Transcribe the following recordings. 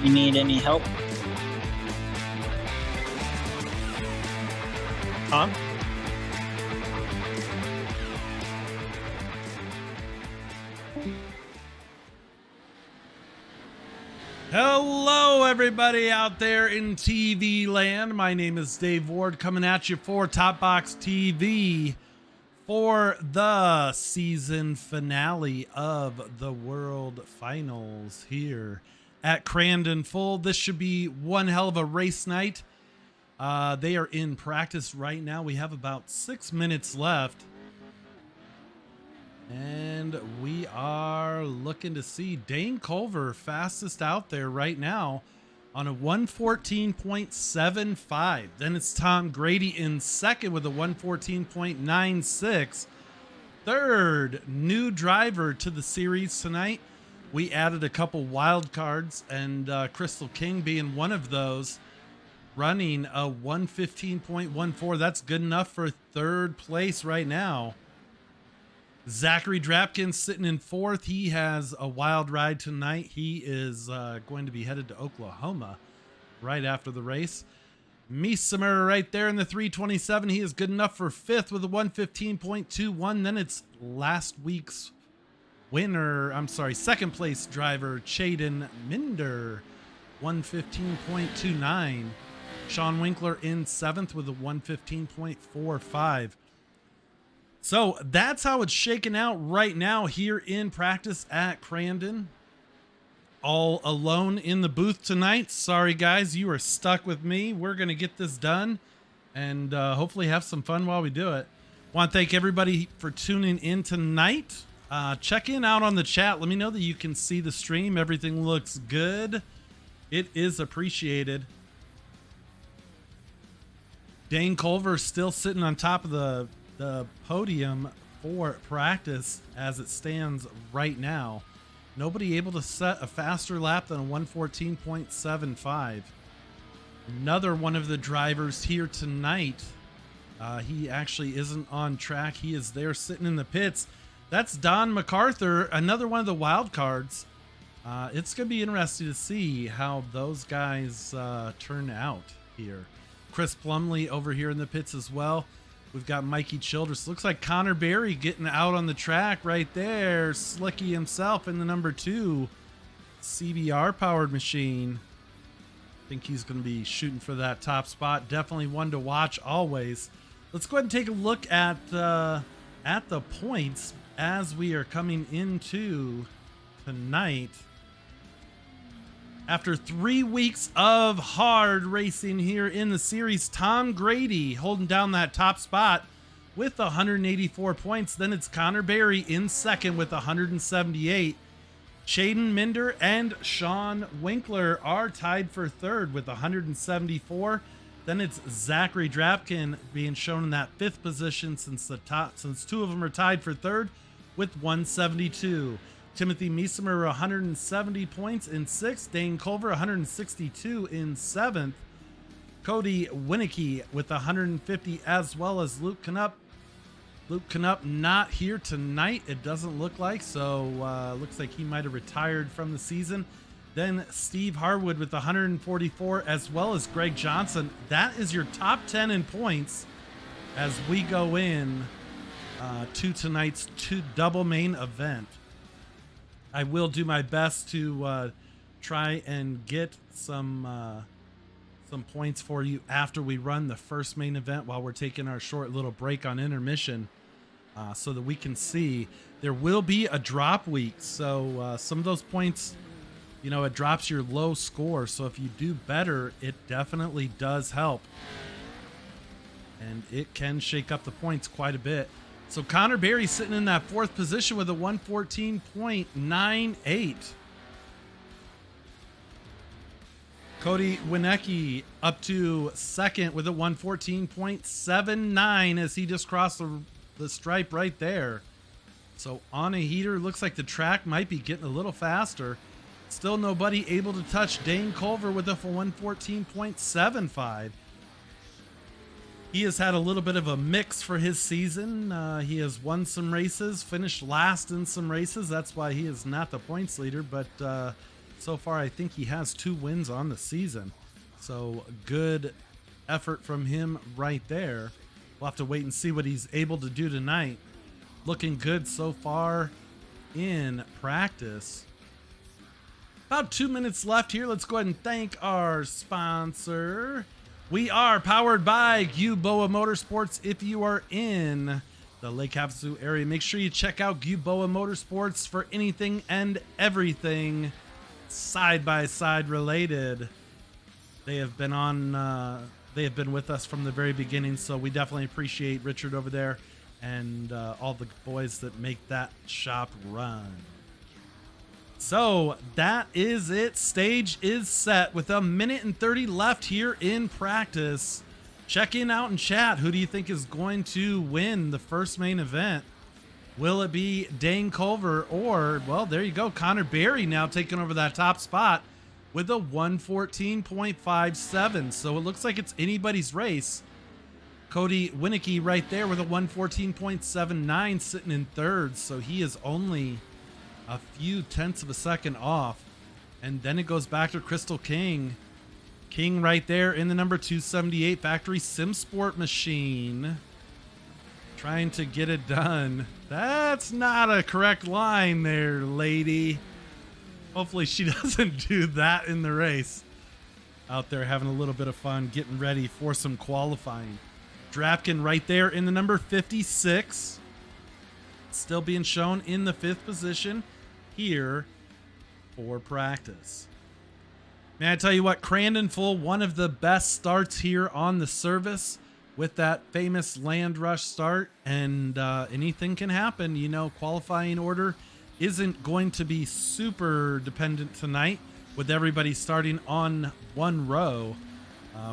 You need any help? Tom? Hello, everybody out there in TV land. My name is Dave Ward, coming at you for Top Box TV for the season finale of the World Finals here at Crandon Full. This should be one hell of a race night. They are in practice right now. We have about 6 minutes left. And we are looking to see Dane Culver fastest out there right now on a 114.75. Then it's Tom Grady in second with a 114.96. Third new driver to the series tonight. We added a couple wild cards, and Crystal King being one of those, running a 115.14. That's good enough for third place right now. Zachary Drapkin sitting in fourth. He has a wild ride tonight. He is going to be headed to Oklahoma right after the race. Miesmer right there in the 327. He is good enough for fifth with a 115.21. Then it's last week's second place driver, Chaden Minder, 115.29. Sean Winkler in seventh with a 115.45. So that's how it's shaken out right now here in practice at Crandon. All alone in the booth tonight. Sorry, guys, you are stuck with me. We're going to get this done and hopefully have some fun while we do it. Want to thank everybody for tuning in tonight. Check in out on the chat. Let me know that you can see the stream. Everything looks good. It is appreciated. Dane Culver still sitting on top of the podium for practice as it stands right now. Nobody able to set a faster lap than a 114.75. Another one of the drivers here tonight. He actually isn't on track. He is there sitting in the pits. That's Don MacArthur, another one of the wild cards. It's going to be interesting to see how those guys turn out here. Chris Plumley over here in the pits as well. We've got Mikey Childress. Looks like Connor Berry getting out on the track right there. Slicky himself in the number 2 CBR powered machine. I think he's going to be shooting for that top spot. Definitely one to watch always. Let's go ahead and take a look at the points as we are coming into tonight. After 3 weeks of hard racing here in the series, Tom Grady holding down that top spot with 184 points. Then it's Connor Berry in second with 178. Chaden Minder and Sean Winkler are tied for third with 174. Then it's Zachary Drapkin being shown in that fifth position since two of them are tied for third with 172. Timothy Miesmer 170 points in sixth. Dane Culver 162 in seventh. Cody Winicky with 150, as well as Luke Knupp. Luke Knupp not here tonight, it doesn't look like, so looks like he might have retired from the season. Then Steve Harwood with 144, as well as Greg Johnson. That is your top 10 in points as we go in to tonight's double main event. I will do my best to try and get some points for you after we run the first main event while we're taking our short little break on intermission, so that we can see. There will be a drop week, so some of those points, you know, it drops your low score. So if you do better, it definitely does help, and it can shake up the points quite a bit. So Connor Berry sitting in that fourth position with a 114.98. Cody Winicky up to second with a 114.79 as he just crossed the stripe right there. So on a heater, looks like the track might be getting a little faster. Still nobody able to touch Dane Culver with a 114.75. He has had a little bit of a mix for his season. He has won some races, finished last in some races. That's why he is not the points leader, but So far, I think he has 2 wins on the season. So good effort from him right there. We'll have to wait and see what he's able to do tonight. Looking good so far in practice. About 2 minutes left here. Let's go ahead and thank our sponsor. We are powered by Gilboa Motorsports. If you are in the Lake Havasu area, make sure you check out Gilboa Motorsports for anything and everything side-by-side related. They have been with us from the very beginning, so we definitely appreciate Richard over there and all the boys that make that shop run. So that is it. Stage is set with 1:30 left here in practice. Check in out and chat. Who do you think is going to win the first main event? Will it be Dane Culver or, well, there you go, Connor Berry now taking over that top spot with a 114.57. So it looks like it's anybody's race. Cody Winicky right there with a 114.79 sitting in third. So he is only a few tenths of a second off. And then it goes back to Crystal King. King right there in the number 278 factory sim sport machine. Trying to get it done. That's not a correct line there, lady. Hopefully she doesn't do that in the race. Out there having a little bit of fun, getting ready for some qualifying. Drapkin right there in the number 56. Still being shown in the 5th position here for practice. Man, I tell you what, Crandon full, one of the best starts here on the service with that famous land rush start, and anything can happen. You know, qualifying order isn't going to be super dependent tonight with everybody starting on one row.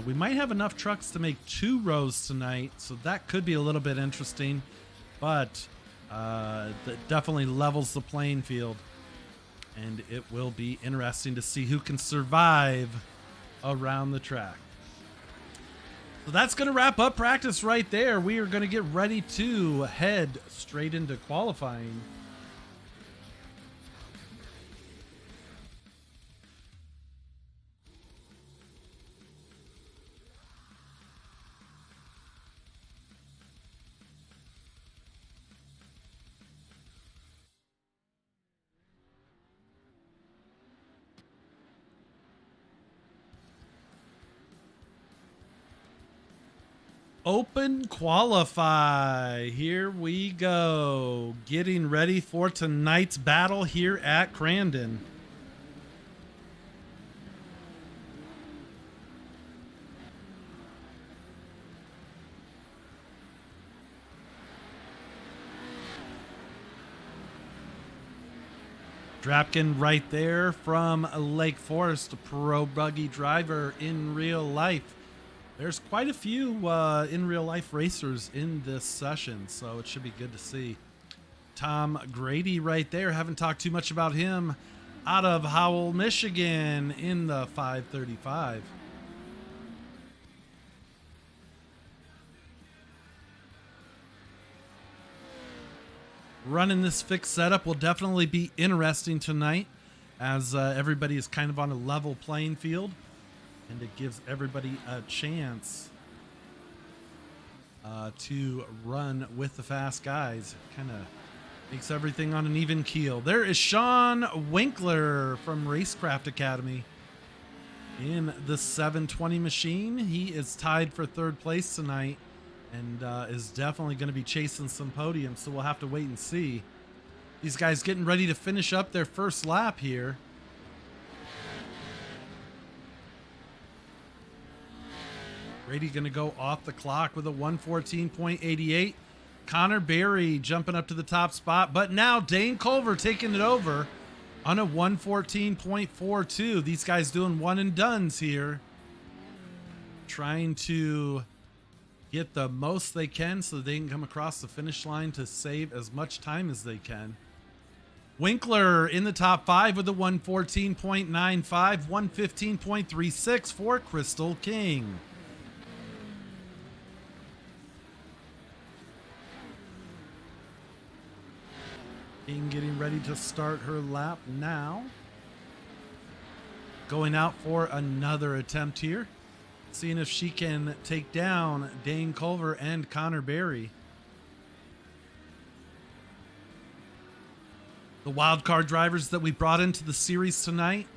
We might have enough trucks to make 2 rows tonight, so that could be a little bit interesting, but that definitely levels the playing field, and it will be interesting to see who can survive around the track. So that's going to wrap up practice right there. We are going to get ready to head straight into qualifying. Open qualify. Here we go. Getting ready for tonight's battle here at Crandon. Drapkin right there from Lake Forest, a pro buggy driver in real life. There's quite a few in real life racers in this session, so it should be good to see. Tom Grady right there. Haven't talked too much about him. Out of Howell, Michigan in the 535. Running this fixed setup will definitely be interesting tonight, as everybody is kind of on a level playing field. And it gives everybody a chance to run with the fast guys. Kind of makes everything on an even keel. There is Sean Winkler from Racecraft Academy in the 720 machine. He is tied for 3rd place tonight and is definitely going to be chasing some podiums. So we'll have to wait and see. These guys getting ready to finish up their first lap here. Grady going to go off the clock with a 114.88. Connor Berry jumping up to the top spot, but now Dane Culver taking it over on a 114.42. These guys doing one and dones here, trying to get the most they can so they can come across the finish line to save as much time as they can. Winkler in the top 5 with a 114.95, 115.36 for Crystal King. King getting ready to start her lap now. going out for another attempt here, seeing if she can take down Dane Culver and Connor Berry. The wild card drivers that we brought into the series tonight,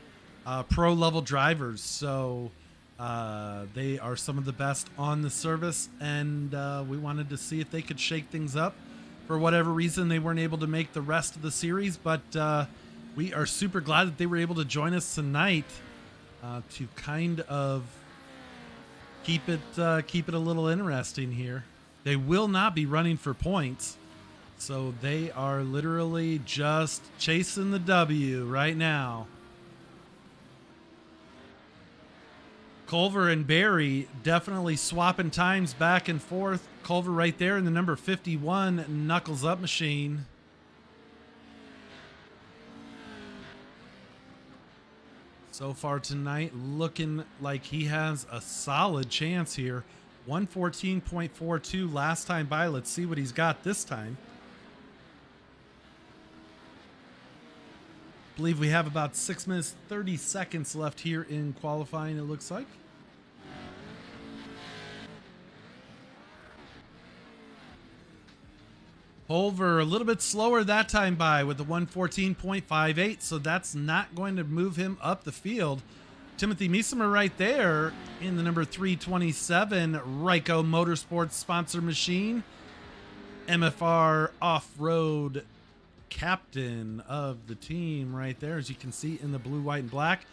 pro level drivers. So they are some of the best on the service, and we wanted to see if they could shake things up. For whatever reason, they weren't able to make the rest of the series, but we are super glad that they were able to join us tonight to kind of keep it a little interesting here. They will not be running for points, so they are literally just chasing the W right now. Culver and Berry definitely swapping times back and forth. Culver right there in the number 51 knuckles up machine. So far tonight, looking like he has a solid chance here. 114.42 last time by. Let's see what he's got this time. I believe we have about 6 minutes, 30 seconds left here in qualifying, it looks like. Culver a little bit slower that time by with the 114.58, so that's not going to move him up the field. Timothy Miesema right there in the number 327 Ryko Motorsports sponsor machine. MFR off-road captain of the team right there, as you can see in the blue, white, and black.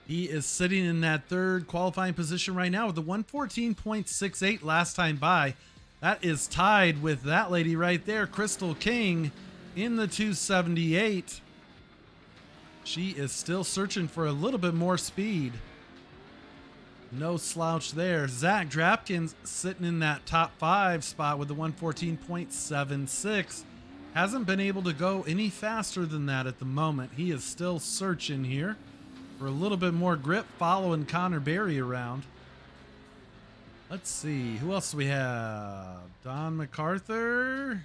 He is sitting in that third qualifying position right now with the 114.68 last time by. That is tied with that lady right there, Crystal King, in the 278. She is still searching for a little bit more speed. No slouch there. Zach Drapkins sitting in that top 5 spot with the 114.76. Hasn't been able to go any faster than that at the moment. He is still searching here for a little bit more grip, following Connor Berry around. Let's see, who else do we have? Don MacArthur.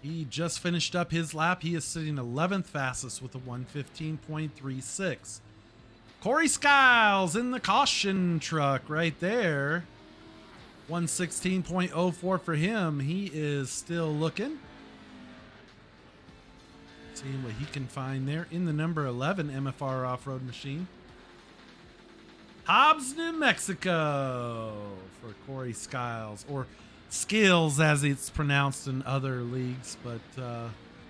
He just finished up his lap. He is sitting 11th fastest with a 115.36. Corey Skiles in the caution truck right there. 116.04 for him. He is still looking. Seeing what he can find there in the number 11 MFR off-road machine. Hobbs, New Mexico for Corey Skiles, or Skills as it's pronounced in other leagues. But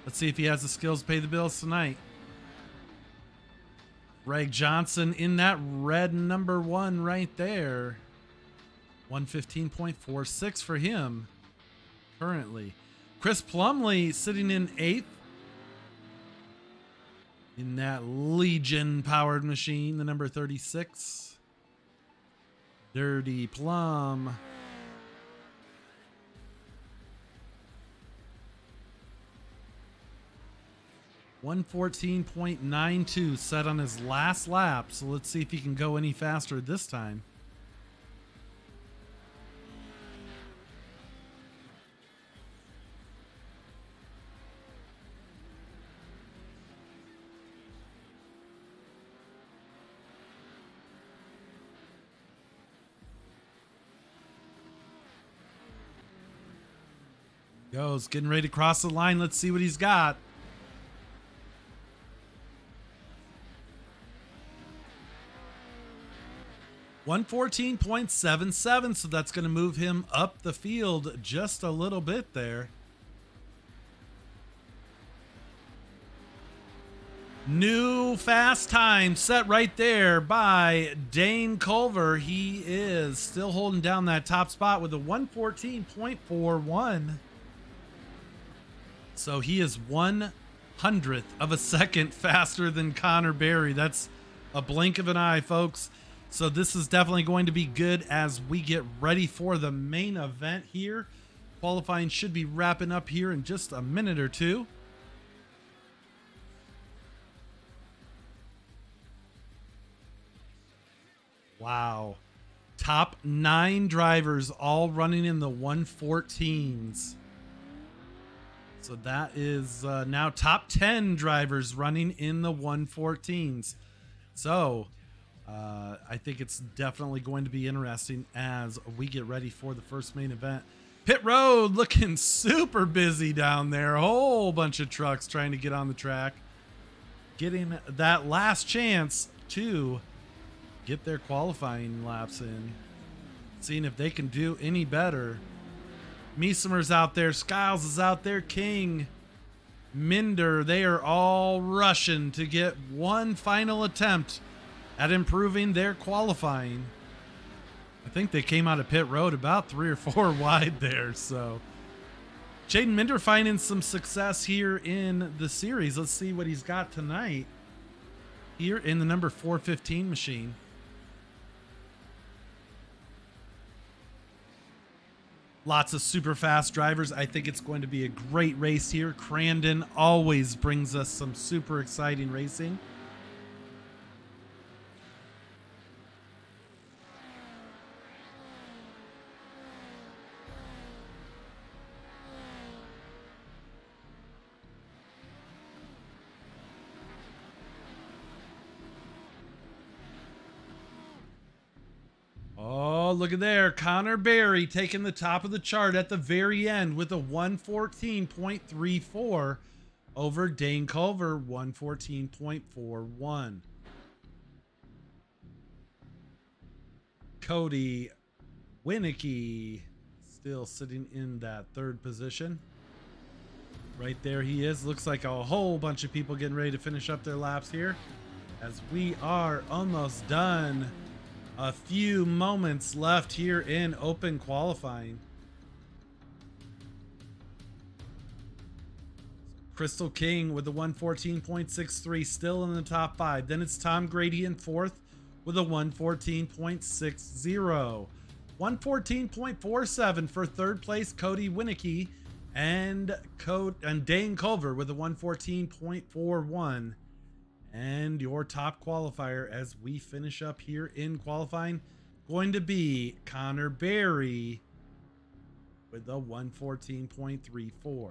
let's see if he has the skills to pay the bills tonight. Greg Johnson in that red number 1 right there. 115.46 for him currently. Chris Plumley sitting in 8th in that Legion powered machine, the number 36. Dirty Plum. .92 set on his last lap, so let's see if he can go any faster this time. Goes, getting ready to cross the line. Let's see what he's got. .114.77, so that's going to move him up the field just a little bit there. New fast time set right there by Dane Culver. He is still holding down that top spot with a 114.41. So he is 1/100th of a second faster than Connor Berry. That's a blink of an eye, folks. So this is definitely going to be good as we get ready for the main event here. Qualifying should be wrapping up here in just a minute or two. Wow. Top 9 drivers all running in the 114s. So that is now top 10 drivers running in the 114s. So I think it's definitely going to be interesting as we get ready for the first main event. Pit road looking super busy down there. A whole bunch of trucks trying to get on the track, getting that last chance to get their qualifying laps in, seeing if they can do any better. Meesemer's out there, Skiles is out there, King, Minder, they are all rushing to get one final attempt at improving their qualifying. I think they came out of pit road about 3 or 4 wide there. So Jaden Minder finding some success here in the series. Let's see what he's got tonight here in the number 415 machine. Lots of super fast drivers. I think it's going to be a great race here. Crandon always brings us some super exciting racing. Oh, look at there. Connor Berry taking the top of the chart at the very end with a 114.34 over Dane Culver, 114.41. Cody Winicky still sitting in that third position. Right there he is. Looks like a whole bunch of people getting ready to finish up their laps here as we are almost done. A few moments left here in open qualifying. Crystal King with a 114.63 still in the top 5. Then it's Tom Grady in 4th with a 114.60. 114.47 for third place Cody Winicky and Dane Culver with a 114.41. And your top qualifier as we finish up here in qualifying going to be Connor Berry with a 114.34.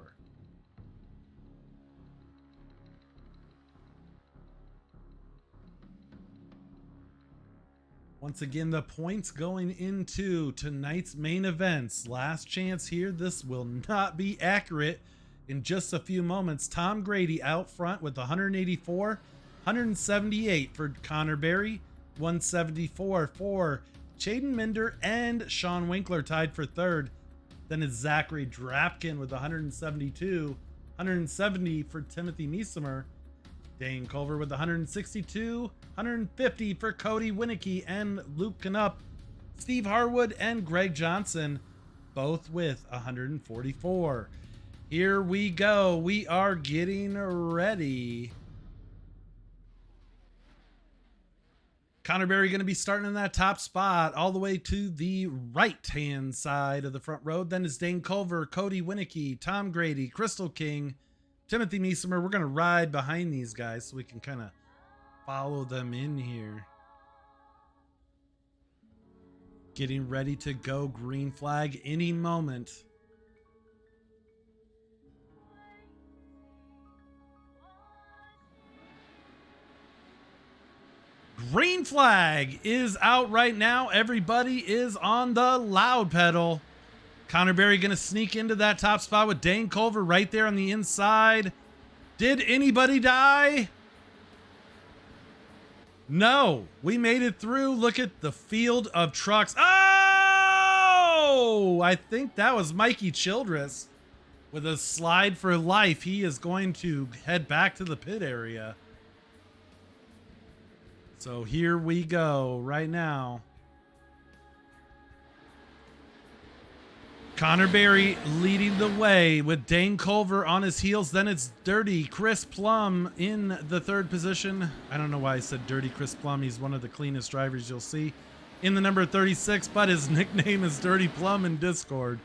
Once again, the points going into tonight's main events. Last chance here. This will not be accurate in just a few moments. Tom Grady out front with 184. 178 for Connor Berry, 174 for Jaden Minder, and Sean Winkler tied for third. Then it's Zachary Drapkin with 172, 170 for Timothy Meesemer, Dane Culver with 162, 150 for Cody Winicky and Luke Knupp, Steve Harwood and Greg Johnson, both with 144. Here we go. We are getting ready. Connor Berry going to be starting in that top spot all the way to the right-hand side of the front road. Then is Dane Culver, Cody Winicky, Tom Grady, Crystal King, Timothy Meesemer. We're going to ride behind these guys so we can kind of follow them in here. Getting ready to go. Green flag any moment. Green flag is out right now. Everybody is on the loud pedal. Connor Berry going to sneak into that top spot with Dane Culver right there on the inside. Did anybody die? No, we made it through. Look at the field of trucks. Oh, I think that was Mikey Childress with a slide for life. He is going to head back to the pit area. So here we go right now. Connor Berry leading the way with Dane Culver on his heels. Then it's Dirty Chris Plum in the third position. I don't know why I said Dirty Chris Plum. He's one of the cleanest drivers you'll see in the number 36, but his nickname is Dirty Plum in Discord.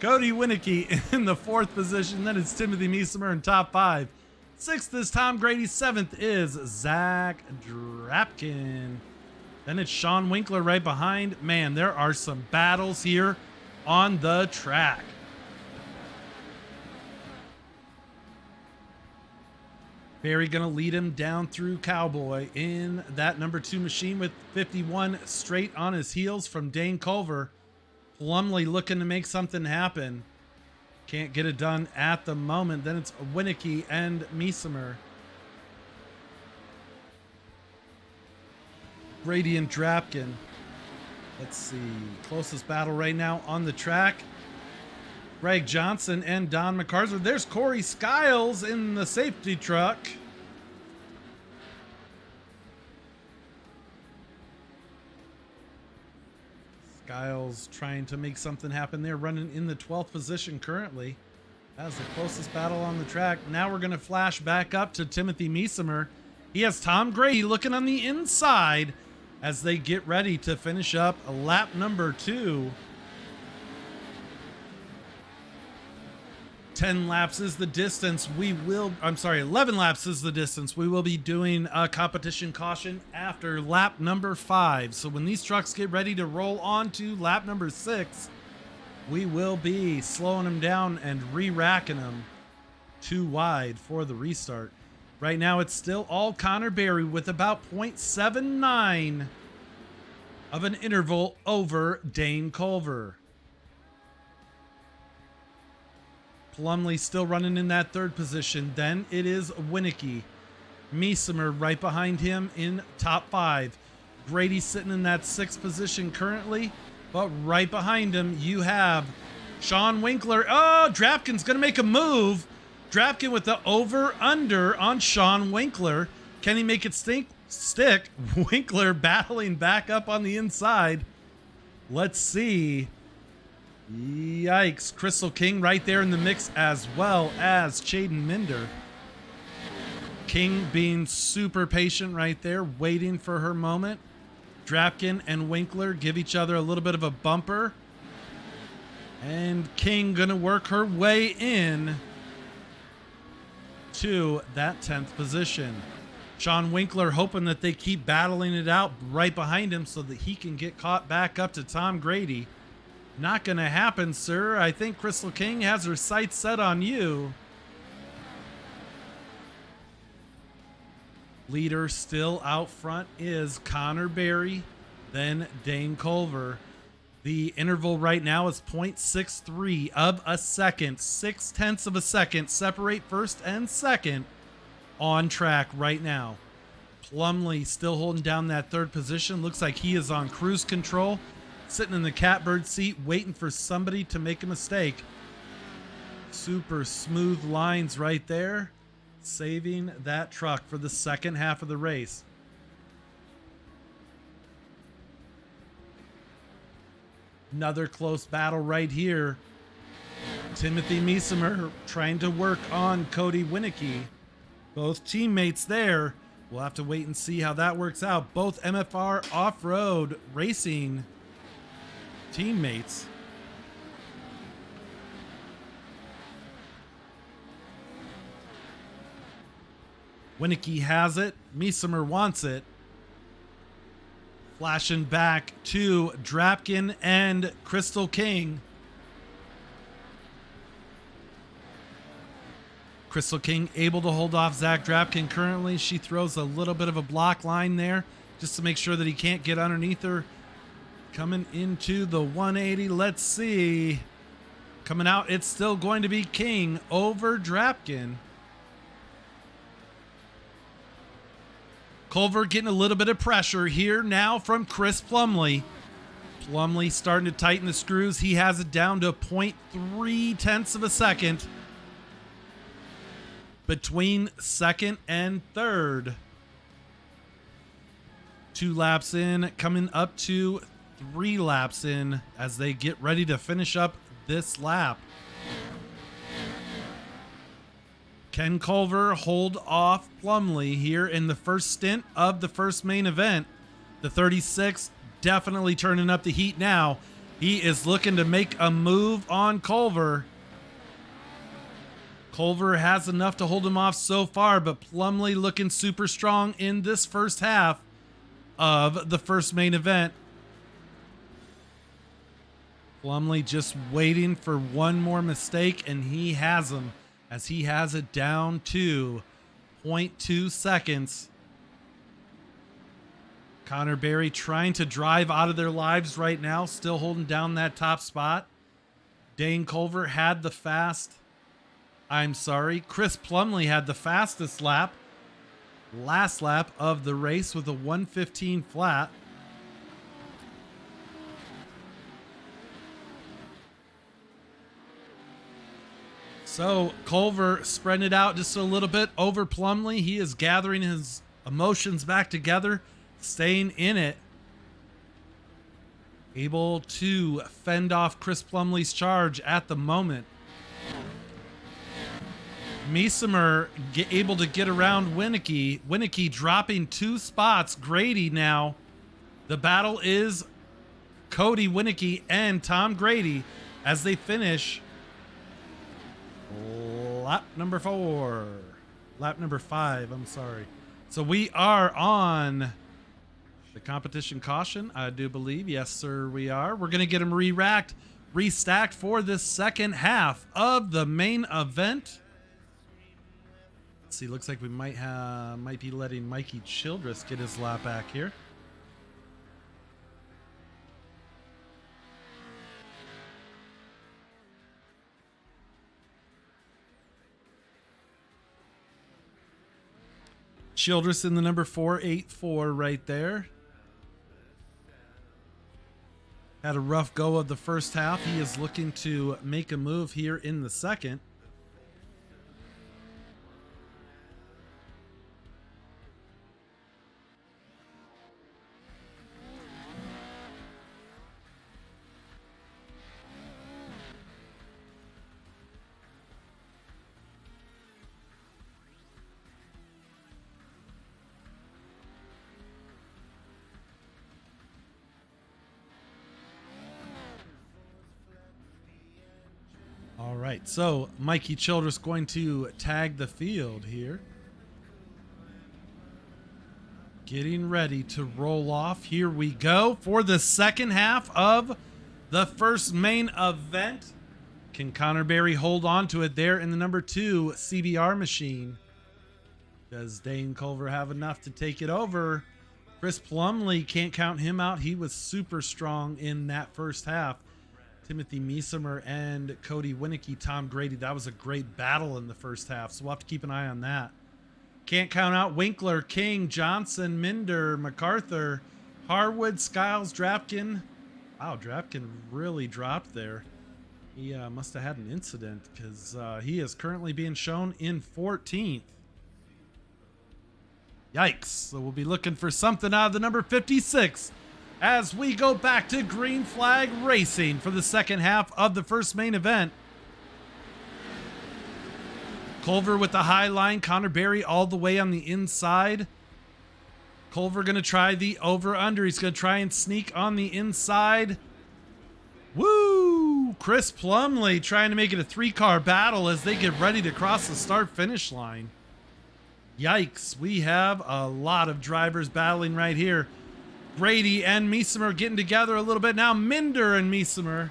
Cody Winicky in the fourth position. Then it's Timothy Meesemer in top 5. 6th is Tom Grady. 7th is Zach Drapkin. Then it's Sean Winkler right behind. Man, there are some battles here on the track. Barry going to lead him down through Cowboy in that number 2 machine with 51 straight on his heels from Dane Culver. Plumley looking to make something happen. Can't get it done at the moment. Then it's Winicky and Meesemer. Grady and Drapkin. Let's see. Closest battle right now on the track. Greg Johnson and Don MacArthur. There's Corey Skiles in the safety truck. Skiles trying to make something happen there, running in the 12th position currently. That's the closest battle on the track. Now we're going to flash back up to Timothy Meesemer. He has Tom Grady looking on the inside as they get ready to finish up lap number 2. 10 laps is the distance. 11 laps is the distance. We will be doing a competition caution after lap number 5. So when these trucks get ready to roll on to lap number 6, we will be slowing them down and re-racking them too wide for the restart. Right now, it's still all Connor Berry with about 0.79 of an interval over Dane Culver. Plumley still running in that 3rd position. Then it is Winicky. Meesemer right behind him in top 5. Grady sitting in that 6th position currently. But right behind him, you have Sean Winkler. Oh, Drapkin's going to make a move. Drapkin with the over-under on Sean Winkler. Can he make it stick? Winkler battling back up on the inside. Let's see. Yikes. Crystal King right there in the mix, as well as Chaden Minder. King being super patient right there, waiting for her moment. Drapkin and Winkler give each other a little bit of a bumper. And King gonna work her way in to that 10th position. Sean Winkler hoping that they keep battling it out right behind him so that he can get caught back up to Tom Grady. Not gonna happen, sir. I think Crystal King has her sights set on you. Leader still out front is Connor Berry, then Dane Culver. The interval right now is 0.63 of a second. 0.6 of a second separate first and second on track right now. Plumley still holding down that 3rd position. Looks like he is on cruise control, sitting in the catbird seat, waiting for somebody to make a mistake. Super smooth lines right there, saving that truck for the second half of the race. Another close battle right here. Timothy Meesemer trying to work on Cody Winicky. Both teammates there. We'll have to wait and see how that works out. Both MFR off-road racing teammates. Winicky has it. Meesemer wants it. Flashing back to Drapkin and Crystal King. Crystal King able to hold off Zach Drapkin currently. She throws a little bit of a block line there just to make sure that he can't get underneath her. Coming into the 180. Let's see. Coming out, it's still going to be King over Drapkin. Culver getting a little bit of pressure here now from Chris Plumley. Plumley starting to tighten the screws. He has it down to 0.3 of a second between 2nd and 3rd. 2 laps in, coming up to 3 laps in as they get ready to finish up this lap. Can Culver hold off Plumley here in the first stint of the first main event? The 36 definitely turning up the heat now. He is looking to make a move on Culver. Culver has enough to hold him off so far, but Plumley looking super strong in this first half of the first main event. Plumley just waiting for one more mistake, and he has him, as he has it down to 0.2 seconds. Connor Berry trying to drive out of their lives right now, still holding down that top spot. Dane Culver had the Chris Plumlee had the fastest last lap of the race with a 1:15 flat. So Culver spread it out just a little bit over Plumlee. He is gathering his emotions back together, staying in it. Able to fend off Chris Plumlee's charge at the moment. Meesimer able to get around Winicky. Winicky dropping 2 spots. Grady now. The battle is Cody Winicky and Tom Grady as they finish lap number 5, I'm sorry. So we are on the competition caution, I do believe. Yes, sir, we are. We're going to get them re-racked, restacked for this second half of the main event. Let's see, looks like we might be letting Mikey Childress get his lap back here. Childress in the number 484 right there. Had a rough go of the first half. He is looking to make a move here in the second. All right, so Mikey Childress going to tag the field here. Getting ready to roll off. Here we go for the second half of the first main event. Can Connor Berry hold on to it there in the number 2 CBR machine? Does Dane Culver have enough to take it over? Chris Plumlee, can't count him out. He was super strong in that first half. Timothy Meesimer and Cody Winicky, Tom Grady. That was a great battle in the first half, so we'll have to keep an eye on that. Can't count out Winkler, King, Johnson, Minder, MacArthur, Harwood, Skiles, Drapkin. Wow, Drapkin really dropped there. He must have had an incident because he is currently being shown in 14th. Yikes. So we'll be looking for something out of the number 56 as we go back to green flag racing for the second half of the first main event. Culver with the high line, Connor Berry all the way on the inside. Culver going to try the over-under. He's going to try and sneak on the inside. Woo! Chris Plumlee trying to make it a 3-car battle as they get ready to cross the start-finish line. Yikes. We have a lot of drivers battling right here. Grady and Meesimer getting together a little bit now. Minder and Meesimer.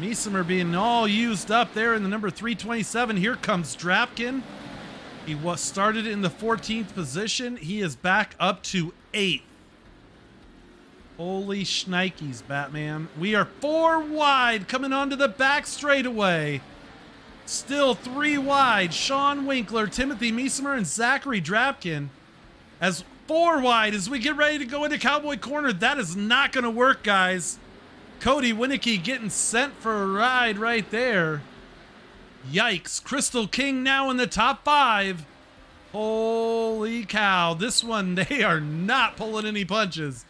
Meesimer being all used up there in the number 327. Here comes Drapkin. He was started in the 14th position. He is back up to 8th. Holy shnikes, Batman. We are 4 wide coming onto the back straightaway. Still 3 wide. Sean Winkler, Timothy Meesimer, and Zachary Drapkin. As 4 wide as we get ready to go into Cowboy Corner. That is not going to work, guys. Cody Winicky getting sent for a ride right there. Yikes. Crystal King now in the top 5. Holy cow. This one, they are not pulling any punches.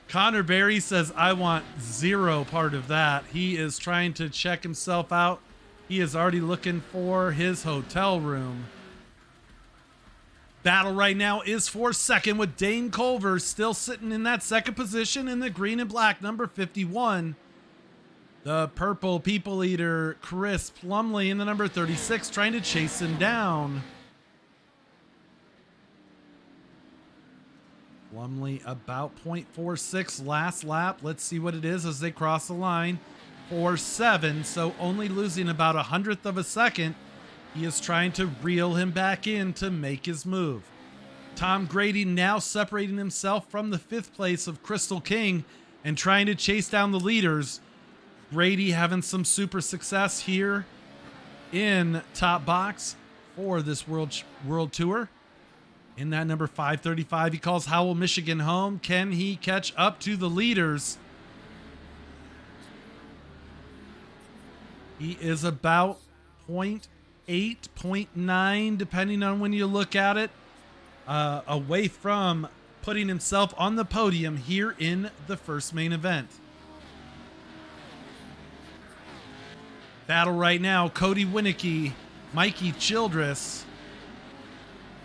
Connor Berry says, I want 0 part of that. He is trying to check himself out. He is already looking for his hotel room. Battle right now is for second with Dane Culver still sitting in that second position in the green and black number 51. The purple people eater Chris Plumlee in the number 36 trying to chase him down. Plumlee about 0.46 last lap. Let's see what it is as they cross the line. 4.7, so only losing about 1/100 of a second He is trying to reel him back in to make his move. Tom Grady now separating himself from the 5th place of Crystal King and trying to chase down the leaders. Grady having some super success here in top box for this world tour. In that number 535, he calls Howell, Michigan home. Can he catch up to the leaders? He is about 0.8, 0.9, depending on when you look at it, away from putting himself on the podium here in the first main event. Battle right now, Cody Winicky, Mikey Childress.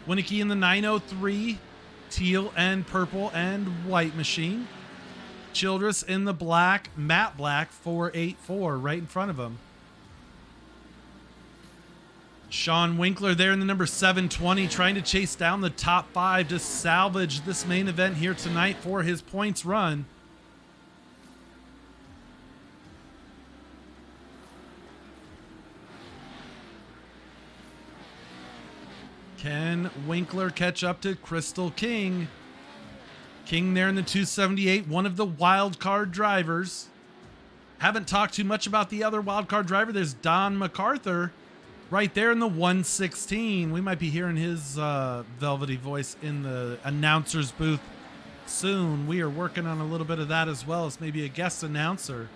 Winicky in the 903, teal and purple and white machine. Childress in the black, matte black 484 right in front of him. Sean Winkler there in the number 720, trying to chase down the top 5 to salvage this main event here tonight for his points run. Can Winkler catch up to Crystal King? King there in the 278, one of the wild card drivers. Haven't talked too much about the other wild card driver. There's Don MacArthur right there in the 116. We might be hearing his velvety voice in the announcer's booth soon. We are working on a little bit of that as well as maybe a guest announcer.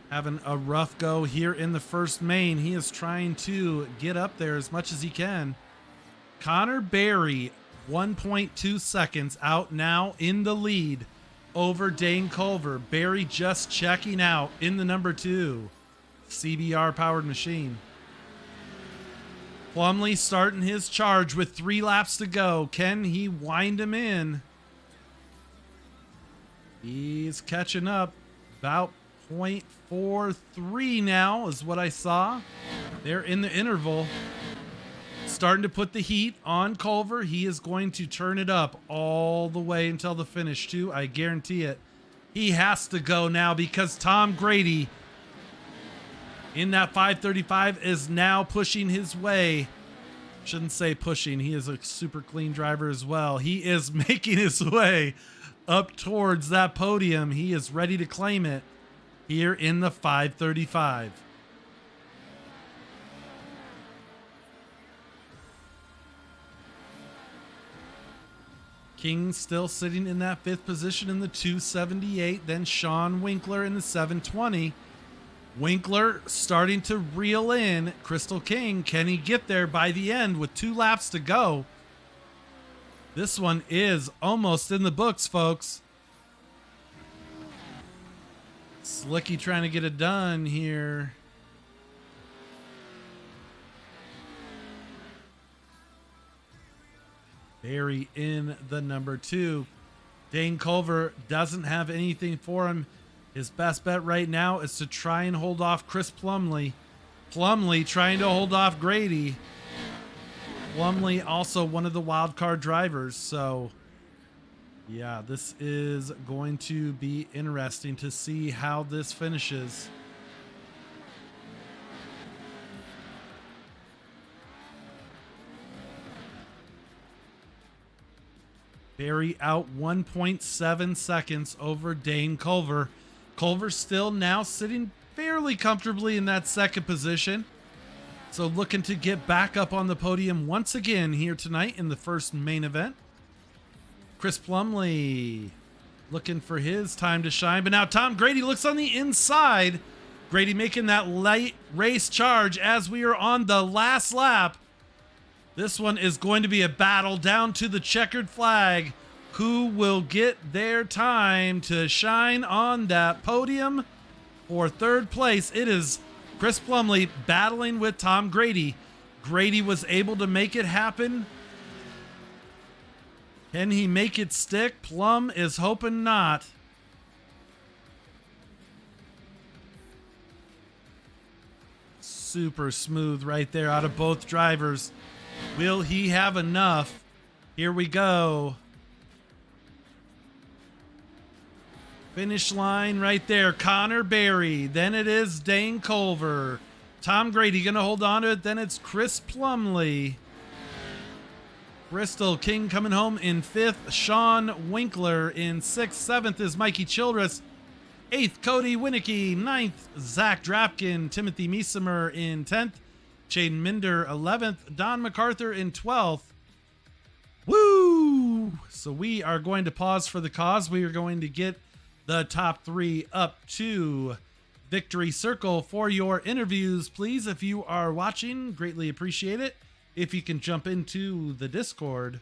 Having a rough go here in the first main. He is trying to get up there as much as he can. Connor Berry, 1.2 seconds out now in the lead over Dane Culver. Berry just checking out in the number 2 CBR powered machine. Plumley starting his charge with 3 laps to go. Can he wind him in? He's catching up. About 0.43 now is what I saw. They're in the interval. Starting to put the heat on Culver. He is going to turn it up all the way until the finish too. I guarantee it. He has to go now because Tom Grady in that 535 is now pushing his way. Shouldn't say pushing. He is a super clean driver as well. He is making his way up towards that podium. He is ready to claim it here in the 535. King still sitting in that 5th position in the 278. Then Sean Winkler in the 720. Winkler starting to reel in Crystal King. Can he get there by the end with 2 laps to go? This one is almost in the books, folks. Slicky trying to get it done here. Barry in the number 2. Dane Culver doesn't have anything for him. His best bet right now is to try and hold off Chris Plumley. Plumley trying to hold off Grady. Plumley also one of the wild card drivers. So yeah, this is going to be interesting to see how this finishes. Barry out 1.7 seconds over Dane Culver. Culver still now sitting fairly comfortably in that 2nd position. So looking to get back up on the podium once again here tonight in the first main event. Chris Plumley looking for his time to shine. But now Tom Grady looks on the inside. Grady making that light race charge as we are on the last lap. This one is going to be a battle down to the checkered flag. Who will get their time to shine on that podium for 3rd place? It is Chris Plumley battling with Tom Grady. Grady was able to make it happen. Can he make it stick? Plum is hoping not. Super smooth right there out of both drivers. Will he have enough? Here we go. Finish line right there. Connor Berry. Then it is Dane Culver. Tom Grady going to hold on to it. Then it's Chris Plumley. Bristol King coming home in 5th. Sean Winkler in 6th. 7th is Mikey Childress. 8th, Cody Winicky. 9th, Zach Drapkin. Timothy Miesimer in 10th. Jaden Minder 11th. Don MacArthur in 12th. Woo! So we are going to pause for the cause. We are going to get the top 3 up to Victory Circle for your interviews. Please, if you are watching, greatly appreciate it. If you can jump into the Discord.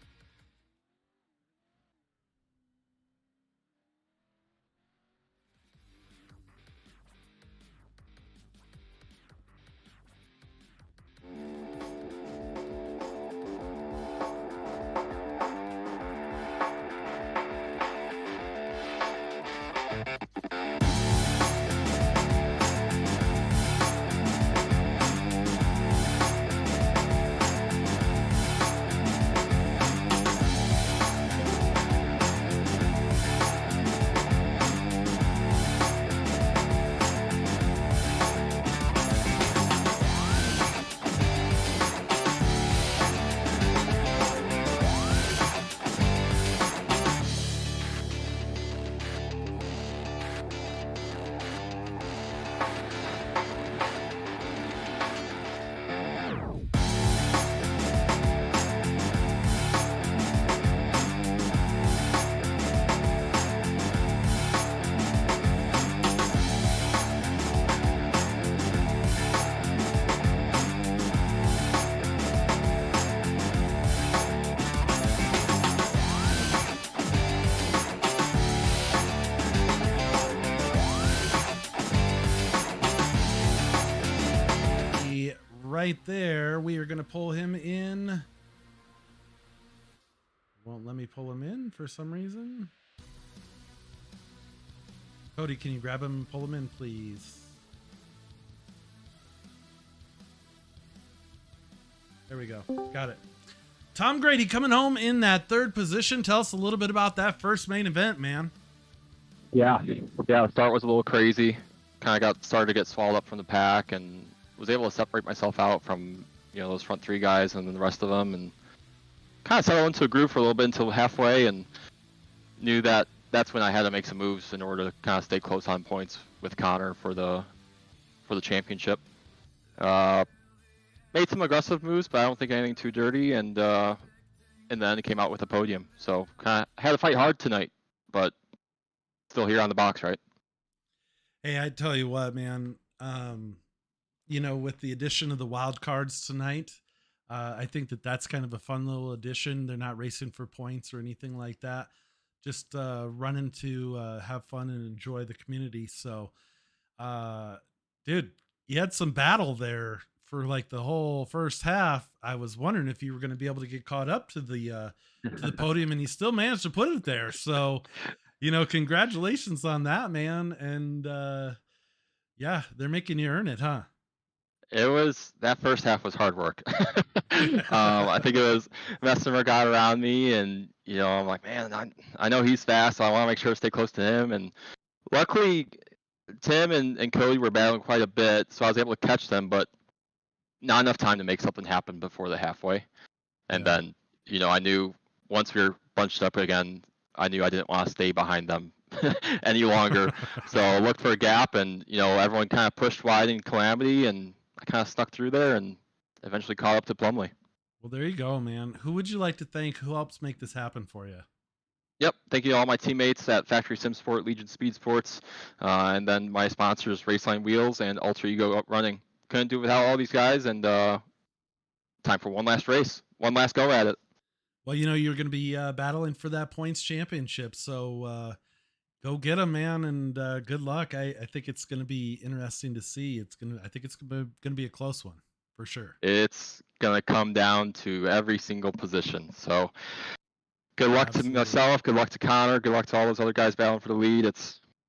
Right there, we are going to pull him in. Won't let me pull him in for some reason. Cody, can you grab him and pull him in, please? There we go. Got it. Tom Grady coming home in that 3rd position. Tell us a little bit about that first main event, man. Yeah. The start was a little crazy. Kind of started to get swallowed up from the pack, and was able to separate myself out from those front 3 guys and then the rest of them, and kind of settle into a groove for a little bit until halfway, and knew that that's when I had to make some moves in order to kind of stay close on points with Connor for the championship. Made some aggressive moves, but I don't think anything too dirty, and then it came out with a podium. So kind of had to fight hard tonight, but still here on the box, right? Hey, I tell you what, man. With the addition of the wild cards tonight, I think that's kind of a fun little addition. They're not racing for points or anything like that. Just running to have fun and enjoy the community. So, dude, you had some battle there for like the whole first half. I was wondering if you were going to be able to get caught up to the podium, and you still managed to put it there. So, congratulations on that, man. And yeah, they're making you earn it, huh? That first half was hard work. I think it was Messimer got around me, and I'm like, man, I know he's fast, so I want to make sure to stay close to him. And luckily, Tim and Cody were battling quite a bit, so I was able to catch them, but not enough time to make something happen before the halfway. And then, I knew once we were bunched up again, I knew I didn't want to stay behind them any longer. So I looked for a gap, and everyone kind of pushed wide in Calamity, and I kind of stuck through there and eventually caught up to Plumley. Well, there you go, man. Who would you like to thank? Who helps make this happen for you? Yep. Thank you to all my teammates at Factory Sim Sport, Legion Speed Sports, and then my sponsors, Raceline Wheels and Ultra Ego Running. Couldn't do it without all these guys, and time for one last race, one last go at it. Well, you're going to be battling for that points championship, so go get them, man, and good luck. I think it's going to be interesting to see. I think it's going to be a close one for sure. It's going to come down to every single position. So good luck to myself. Good luck to Connor. Good luck to all those other guys battling for the lead.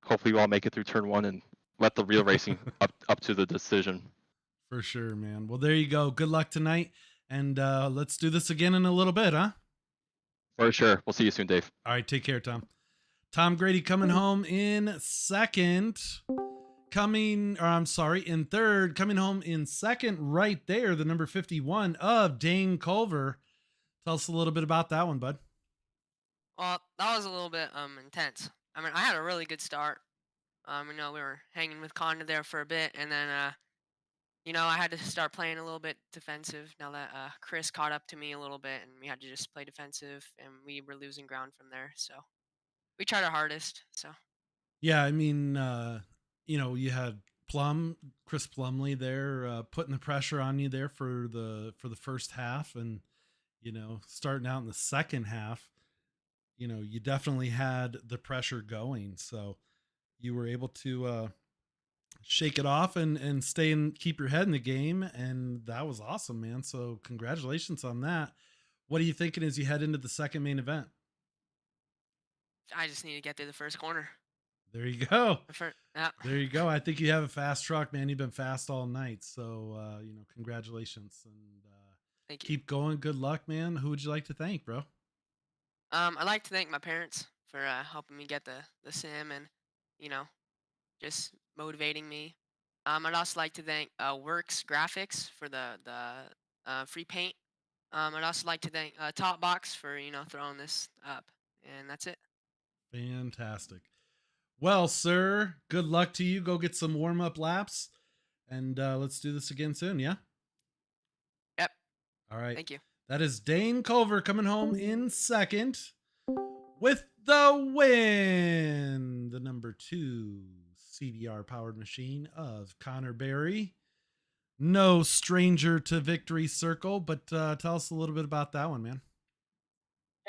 Hopefully we'll all make it through turn 1 and let the real racing up to the decision. For sure, man. Well, there you go. Good luck tonight, and let's do this again in a little bit, huh? For sure. We'll see you soon, Dave. All right, take care, Tom. Tom Grady coming home in second. in third, coming home in second right there, the number 51 of Dane Culver. Tell us a little bit about that one, bud. Well, that was a little bit intense. I mean, I had a really good start. We were hanging with Conda there for a bit, and then I had to start playing a little bit defensive now that Chris caught up to me a little bit, and we had to just play defensive, and we were losing ground from there. So we tried our hardest. So Yeah, I mean, you had Chris Plumley there, putting the pressure on you there for the first half, and starting out in the second half, you definitely had the pressure going, so you were able to shake it off and stay and keep your head in the game, and that was awesome, man. So congratulations on that. What are you thinking as you head into the second main event? I just need to get through the first corner. There you go. Yeah. There you go. I think you have a fast truck, man. You've been fast all night. So, congratulations and Thank you. keep going. Good luck, man. Who would you like to thank, bro? I'd like to thank my parents for helping me get the sim and you know just motivating me. I'd also like to thank Works Graphics for the free paint. I'd also like to thank Top Box for throwing this up, and that's it. Fantastic. Well, sir, good luck to you. Go get some warm up laps and let's do this again soon. Yeah. Yep. All right. Thank you. That is Dane Culver coming home in second with the win. The number 2 CBR powered machine of Connor Berry. No stranger to Victory Circle, but tell us a little bit about that one, man.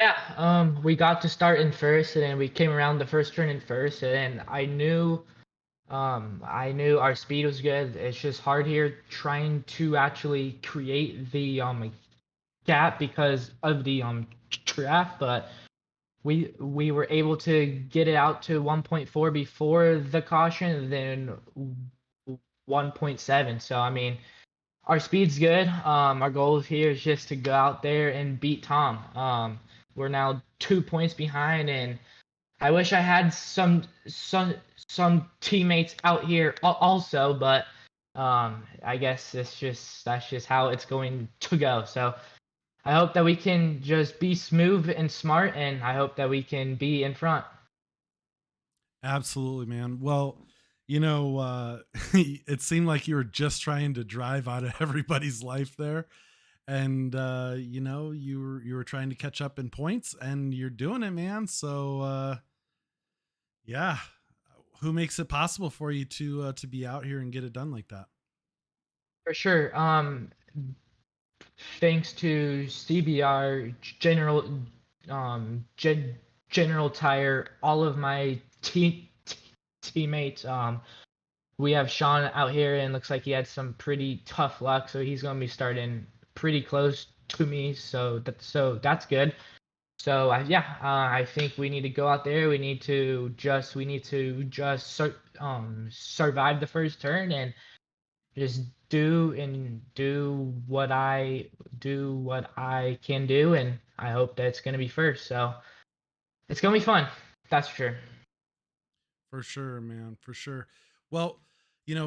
Yeah, we got to start in first, and then we came around the first turn in first, and I knew our speed was good. It's just hard here trying to actually create the gap because of the draft, but we were able to get it out to 1.4 before the caution, and then 1.7. So I mean, our speed's good. Our goal here is just to go out there and beat Tom. We're now 2 points behind, and I wish I had some teammates out here also, but I guess that's just how it's going to go. So I hope that we can just be smooth and smart, and I hope that we can be in front. Absolutely, man. Well, it seemed like you were just trying to drive out of everybody's life there. And you were trying to catch up in points and you're doing it, man. So yeah. Who makes it possible for you to be out here and get it done like that? For sure. Thanks to CBR General Tire, all of my teammates. We have Sean out here, and looks like he had some pretty tough luck, so he's going to be starting pretty close to me. So that's good. So I think we need to go out there. We need to just survive the first turn and just do what I can do, and I hope that it's gonna be first. So it's gonna be fun. That's for sure. For sure, man. For sure. Well,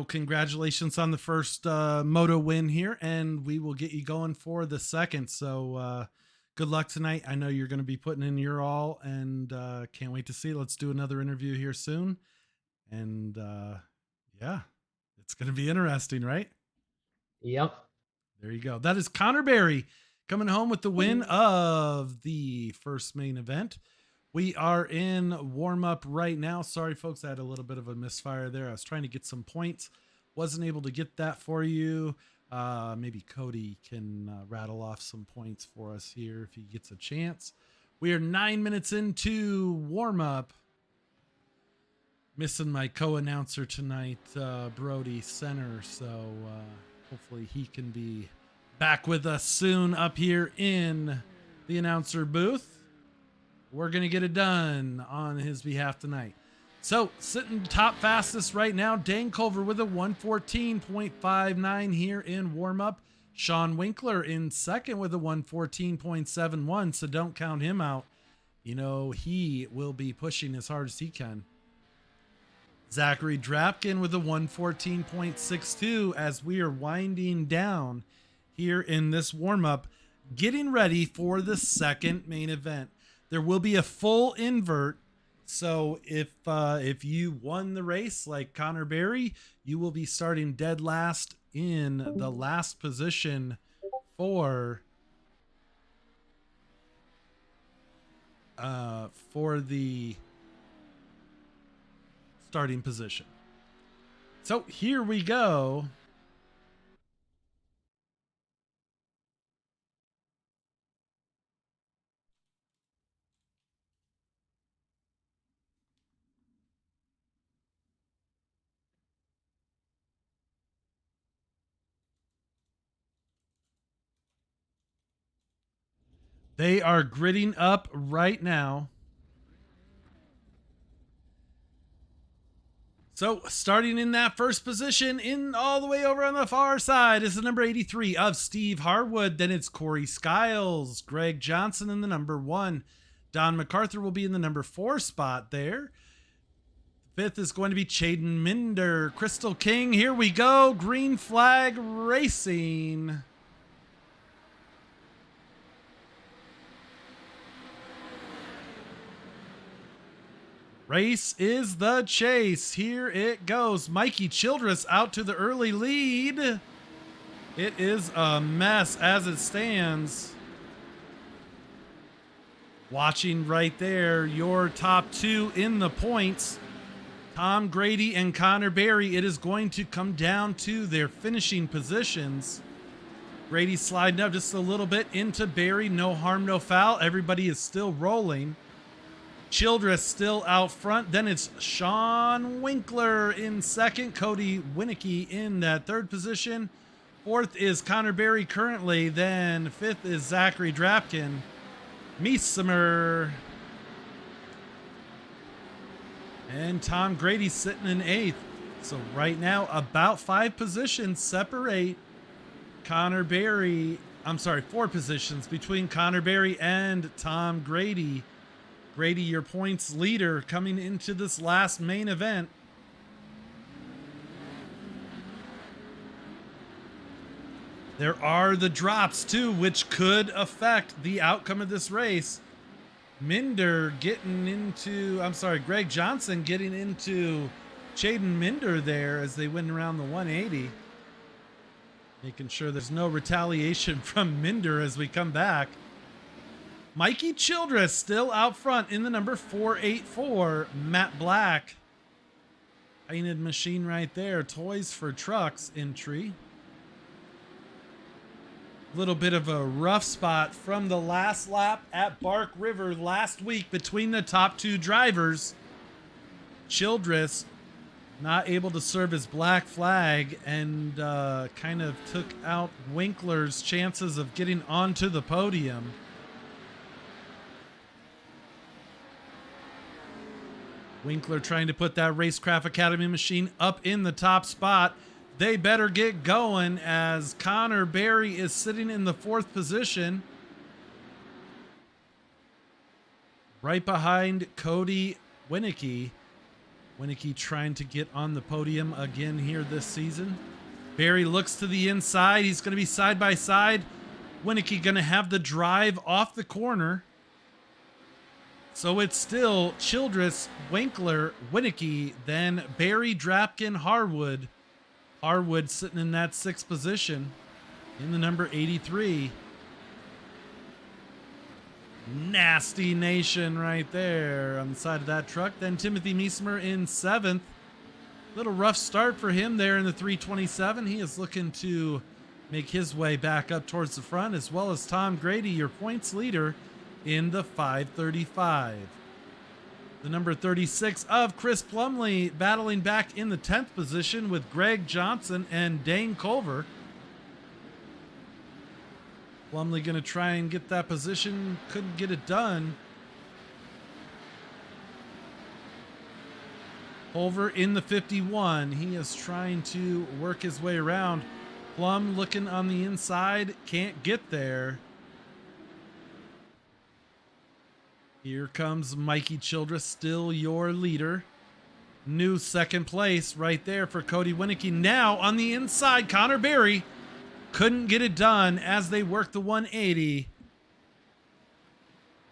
congratulations on the first moto win here, and we will get you going for the second. So good luck tonight. I know you're going to be putting in your all, and can't wait to see. Let's do another interview here soon. And yeah, it's going to be interesting, right? Yep. There you go. That is Connor Berry coming home with the win of the first main event. We are in warm up right now. Sorry, folks, I had a little bit of a misfire there. I was trying to get some points. Wasn't able to get that for you. Maybe Cody can rattle off some points for us here if he gets a chance. We are 9 minutes into warm up. Missing my co-announcer tonight, Brody Center. So hopefully he can be back with us soon up here in the announcer booth. We're going to get it done on his behalf tonight. So sitting top fastest right now, Dane Culver with a 114.59 here in warm-up. Sean Winkler in second with a 114.71, so don't count him out. He will be pushing as hard as he can. Zachary Drapkin with a 114.62 as we are winding down here in this warm-up, getting ready for the second main event. There will be a full invert, so if you won the race like Connor Berry, you will be starting dead last in the last position for the starting position. So here we go. They are gridding up right now. So starting in that first position, in all the way over on the far side, is the number 83 of Steve Harwood. Then it's Corey Skiles, Greg Johnson in the number 1. Don MacArthur will be in the number 4 spot there. Fifth is going to be Chaden Minder. Crystal King, here we go. Green flag racing. Race is the chase. Here it goes. Mikey Childress out to the early lead. It is a mess as it stands. Watching right there, your top 2 in the points, Tom Grady and Connor Berry. It is going to come down to their finishing positions. Grady sliding up just a little bit into Berry. No harm, no foul. Everybody is still rolling. Childress still out front. Then it's Sean Winkler in second. Cody Winicky in that third position. Fourth is Connor Berry currently. Then fifth is Zachary Drapkin. Meesemer. And Tom Grady sitting in eighth. So right now, about 5 positions separate Connor Berry. I'm sorry, 4 positions between Connor Berry and Tom Grady. Grady, your points leader coming into this last main event. There are the drops too, which could affect the outcome of this race. Greg Johnson getting into Chaden Minder there as they went around the 180. Making sure there's no retaliation from Minder as we come back. Mikey Childress still out front in the number 484, Matt Black. Painted machine right there. Toys for Trucks entry. Little bit of a rough spot from the last lap at Bark River last week between the top 2 drivers. Childress not able to serve his black flag and kind of took out Winkler's chances of getting onto the podium. Winkler trying to put that Racecraft Academy machine up in the top spot. They better get going as Connor Berry is sitting in the 4th position. Right behind Cody Winicky. Winicky trying to get on the podium again here this season. Berry looks to the inside. He's going to be side by side. Winicky going to have the drive off the corner. So it's still Childress, Winkler, Winicky, then Berry, Drapkin, Harwood. Harwood sitting in that 6th position in the number 83. Nasty Nation right there on the side of that truck. Then Timothy Meesemer in 7th. Little rough start for him there in the 327. He is looking to make his way back up towards the front, as well as Tom Grady, your points leader, in the 535. The number 36 of Chris Plumley battling back in the 10th position with Greg Johnson and Dane Culver. Plumley going to try and get that position. Couldn't get it done. Culver in the 51. He is trying to work his way around. Plum looking on the inside. Can't get there. Here comes Mikey Childress, still your leader. New second place right there for Cody Winicky. Now on the inside, Connor Berry couldn't get it done as they worked the 180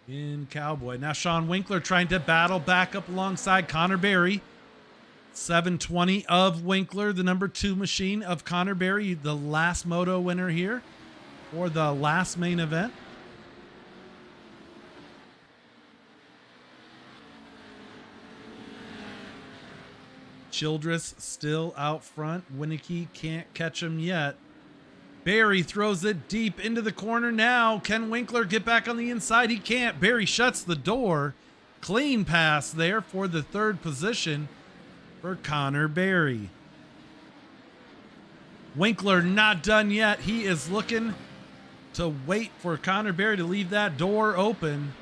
in Cowboy. Now Sean Winkler trying to battle back up alongside Connor Berry. 720 of Winkler, the number 2 machine of Connor Berry, the last moto winner here for the last main event. Childress still out front. Winicky can't catch him yet. Berry throws it deep into the corner now. Can Winkler get back on the inside? He can't. Berry shuts the door. Clean pass there for the 3rd position for Connor Berry. Winkler not done yet. He is looking to wait for Connor Berry to leave that door open.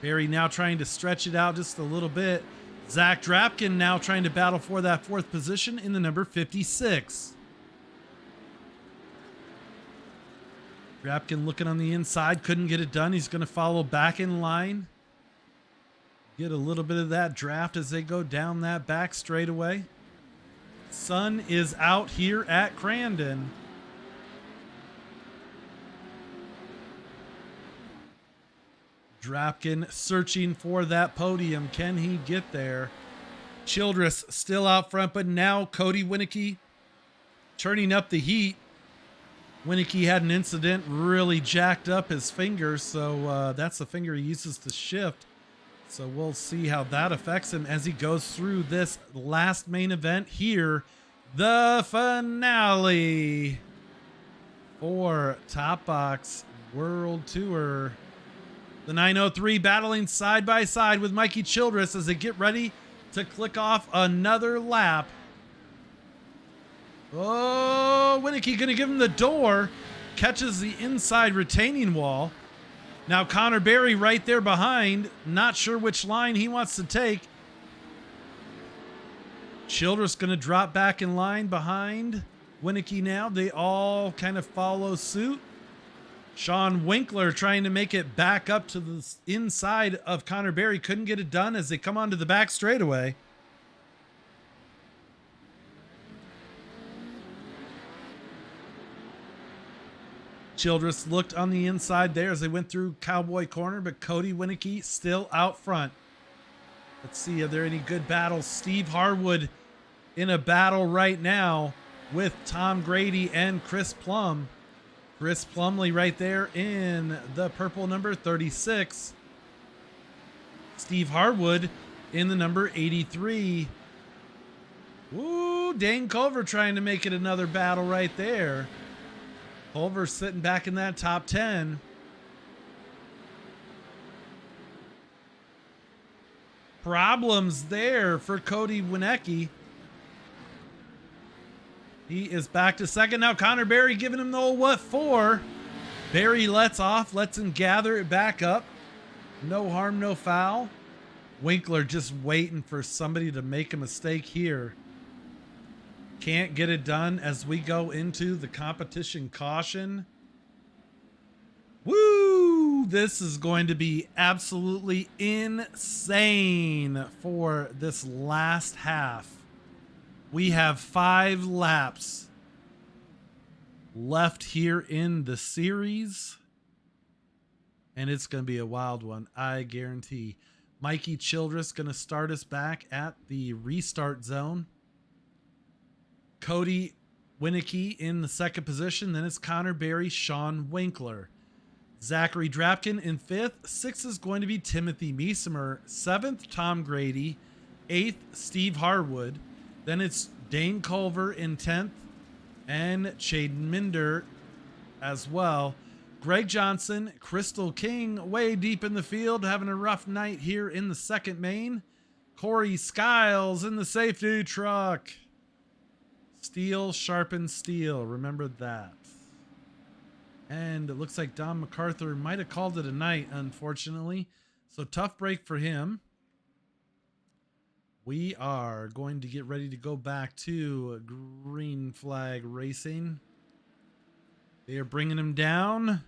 Berry now trying to stretch it out just a little bit. Zach Drapkin now trying to battle for that 4th position in the number 56. Drapkin looking on the inside, couldn't get it done. He's going to follow back in line. Get a little bit of that draft as they go down that back straightaway. Sun is out here at Crandon. Drapkin searching for that podium. Can he get there? Childress still out front, but now Cody Winicky turning up the heat. Winicky had an incident, really jacked up his finger, so that's the finger he uses to shift. So we'll see how that affects him as he goes through this last main event here. The finale for Top Box World Tour. The 903 battling side by side with Mikey Childress as they get ready to click off another lap. Oh, Winicky going to give him the door. Catches the inside retaining wall. Now Connor Berry right there behind. Not sure which line he wants to take. Childress going to drop back in line behind Winicky now. They all kind of follow suit. Sean Winkler trying to make it back up to the inside of Connor Berry. Couldn't get it done as they come onto the back straightaway. Childress looked on the inside there as they went through Cowboy Corner, but Cody Winicky still out front. Let's see, are there any good battles? Steve Harwood in a battle right now with Tom Grady and Chris Plum. Chris Plumley right there in the purple number 36. Steve Harwood in the number 83. Ooh, Dane Culver trying to make it another battle right there. Culver sitting back in that top 10. Problems there for Cody Winicky. He is back to second. Now Connor Berry giving him the old what for. Berry lets off, lets him gather it back up. No harm, no foul. Winkler just waiting for somebody to make a mistake here. Can't get it done as we go into the competition caution. Woo! This is going to be absolutely insane for this last half. We have 5 laps left here in the series, and it's going to be a wild one, I guarantee. Mikey Childress going to start us back at the restart zone. Cody Winicky in the second position. Then it's Connor Berry, Sean Winkler. Zachary Drapkin in 5th. 6th is going to be Timothy Meesemer. 7th, Tom Grady. 8th, Steve Harwood. Then it's Dane Culver in 10th. And Chaden Minder as well. Greg Johnson, Crystal King way deep in the field, having a rough night here in the second main. Corey Skiles in the safety truck. Steel sharpens steel. Remember that. And it looks like Don MacArthur might have called it a night, unfortunately. So tough break for him. We are going to get ready to go back to Green Flag Racing. They are bringing him down.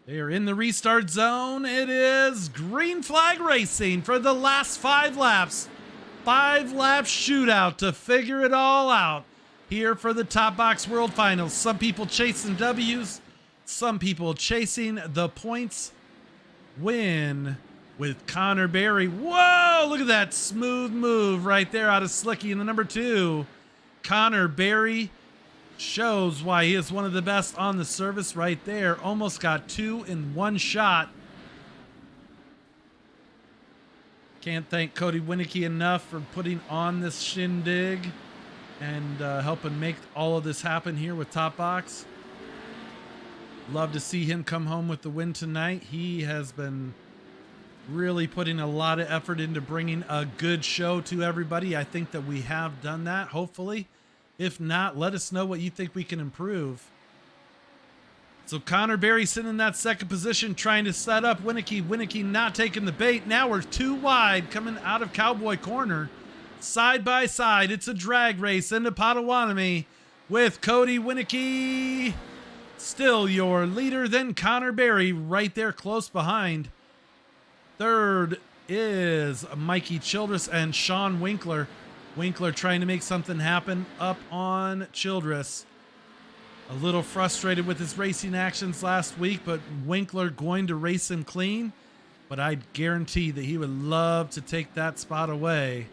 They are in the restart zone. It is green flag racing for the last 5 laps. 5-lap shootout to figure it all out here for the Top Box World Finals. Some people chasing W's, some people chasing the points. Win with Connor Berry. Whoa, look at that smooth move right there out of Slicky in the number 2. Connor Berry shows why he is one of the best on the service right there. Almost got 2 in 1 shot. Can't thank Cody Winicky enough for putting on this shindig and helping make all of this happen here with Top Box. Love to see him come home with the win tonight. He has been really putting a lot of effort into bringing a good show to everybody. I think that we have done that, hopefully. If not, let us know what you think we can improve. So Connor Berry sitting in that second position, trying to set up Winicky. Winicky not taking the bait. Now we're 2 wide coming out of Cowboy Corner. Side by side, it's a drag race into Potawatomi with Cody Winicky still your leader, then Connor Berry right there close behind. Third is Mikey Childress and Sean Winkler. Winkler trying to make something happen up on Childress. A little frustrated with his racing actions last week, but Winkler going to race him clean. But I guarantee that he would love to take that spot away.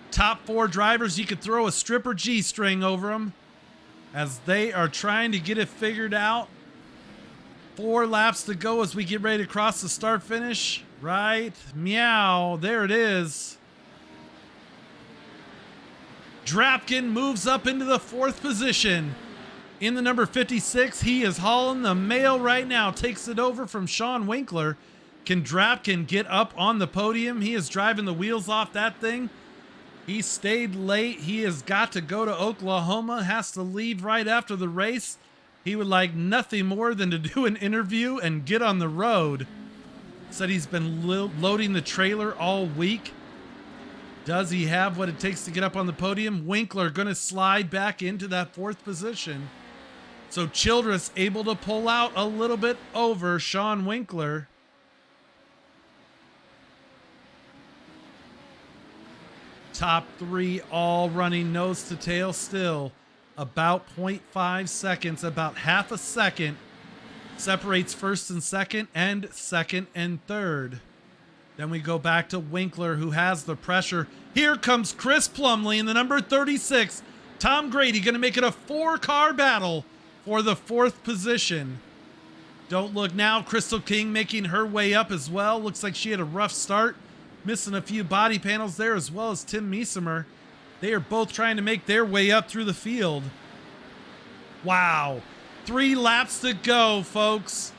Top 4 drivers, you could throw a stripper G-string over them as they are trying to get it figured out. 4 laps to go as we get ready to cross the start finish. Right, meow, there it is. Drapkin moves up into the 4th position. In the number 56, he is hauling the mail right now. Takes it over from Sean Winkler. Can Drapkin get up on the podium? He is driving the wheels off that thing. He stayed late. He has got to go to Oklahoma. Has to leave right after the race. He would like nothing more than to do an interview and get on the road. Said he's been loading the trailer all week. Does he have what it takes to get up on the podium? Winkler going to slide back into that 4th position. So Childress able to pull out a little bit over Sean Winkler. Top 3 all running nose to tail still. About 0.5 seconds, about half a second separates 1st and 2nd and 2nd and 3rd. Then we go back to Winkler, who has the pressure. Here comes Chris Plumley in the number 36. Tom Grady going to make it a 4-car battle for the 4th position. Don't look now. Crystal King making her way up as well. Looks like she had a rough start. Missing a few body panels there, as well as Tim Meesemer. They are both trying to make their way up through the field. Wow. 3 laps to go, folks.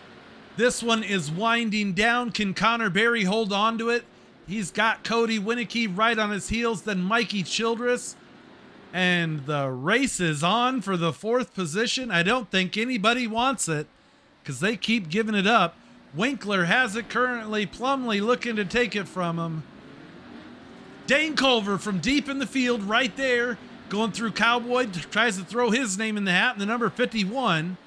This one is winding down. Can Connor Berry hold on to it? He's got Cody Winicky right on his heels, then Mikey Childress. And the race is on for the 4th position. I don't think anybody wants it because they keep giving it up. Winkler has it currently. Plumley looking to take it from him. Dane Culver from deep in the field right there. Going through Cowboy, tries to throw his name in the hat in the number 51.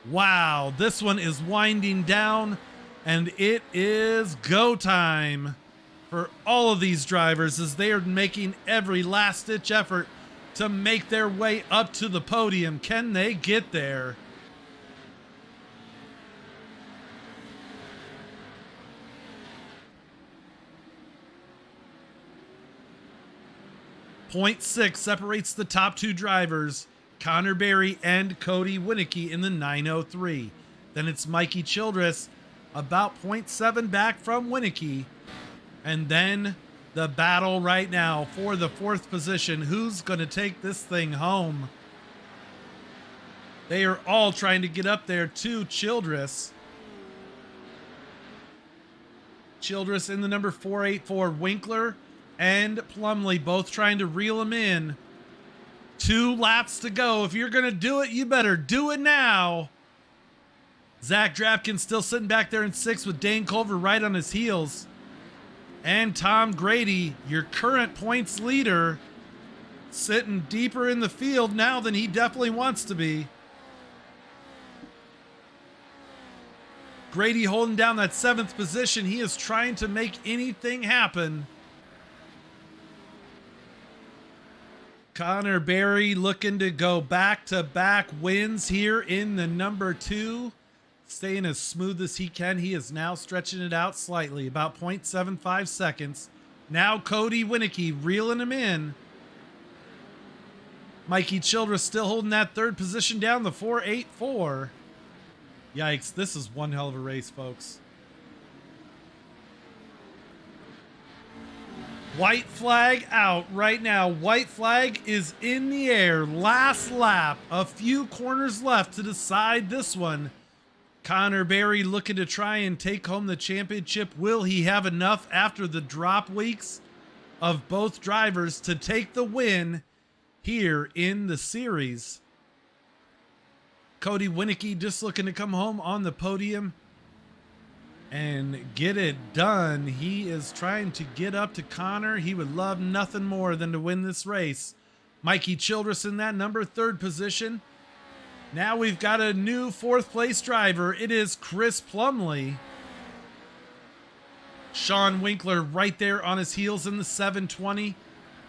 Wow, this one is winding down, and it is go time for all of these drivers as they are making every last-ditch effort to make their way up to the podium. Can they get there? .6 separates the top 2 drivers, Connor Berry and Cody Winicky in the 903. Then it's Mikey Childress about 0.7 back from Winicky. And then the battle right now for the 4th position. Who's going to take this thing home? They are all trying to get up there to Childress. Childress in the number 484. Winkler and Plumley both trying to reel him in. 2 laps to go. If you're going to do it, you better do it now. Zach Drapkin still sitting back there in 6th with Dane Culver right on his heels. And Tom Grady, your current points leader, sitting deeper in the field now than he definitely wants to be. Grady holding down that 7th position. He is trying to make anything happen. Connor Berry looking to go back-to-back wins here in the number 2. Staying as smooth as he can. He is now stretching it out slightly, about 0.75 seconds. Now Cody Winicky reeling him in. Mikey Childress still holding that 3rd position down, the 4.84. Yikes, this is one hell of a race, folks. White flag out right now. White flag is in the air. Last lap. A few corners left to decide this one. Connor Berry looking to try and take home the championship. Will he have enough after the drop weeks of both drivers to take the win here in the series? Cody Winicky just looking to come home on the podium and get it done. He is trying to get up to Connor. He would love nothing more than to win this race. Mikey Childress in that number 3rd position. Now we've got a new 4th place driver. It is Chris Plumley. Sean Winkler right there on his heels in the 720.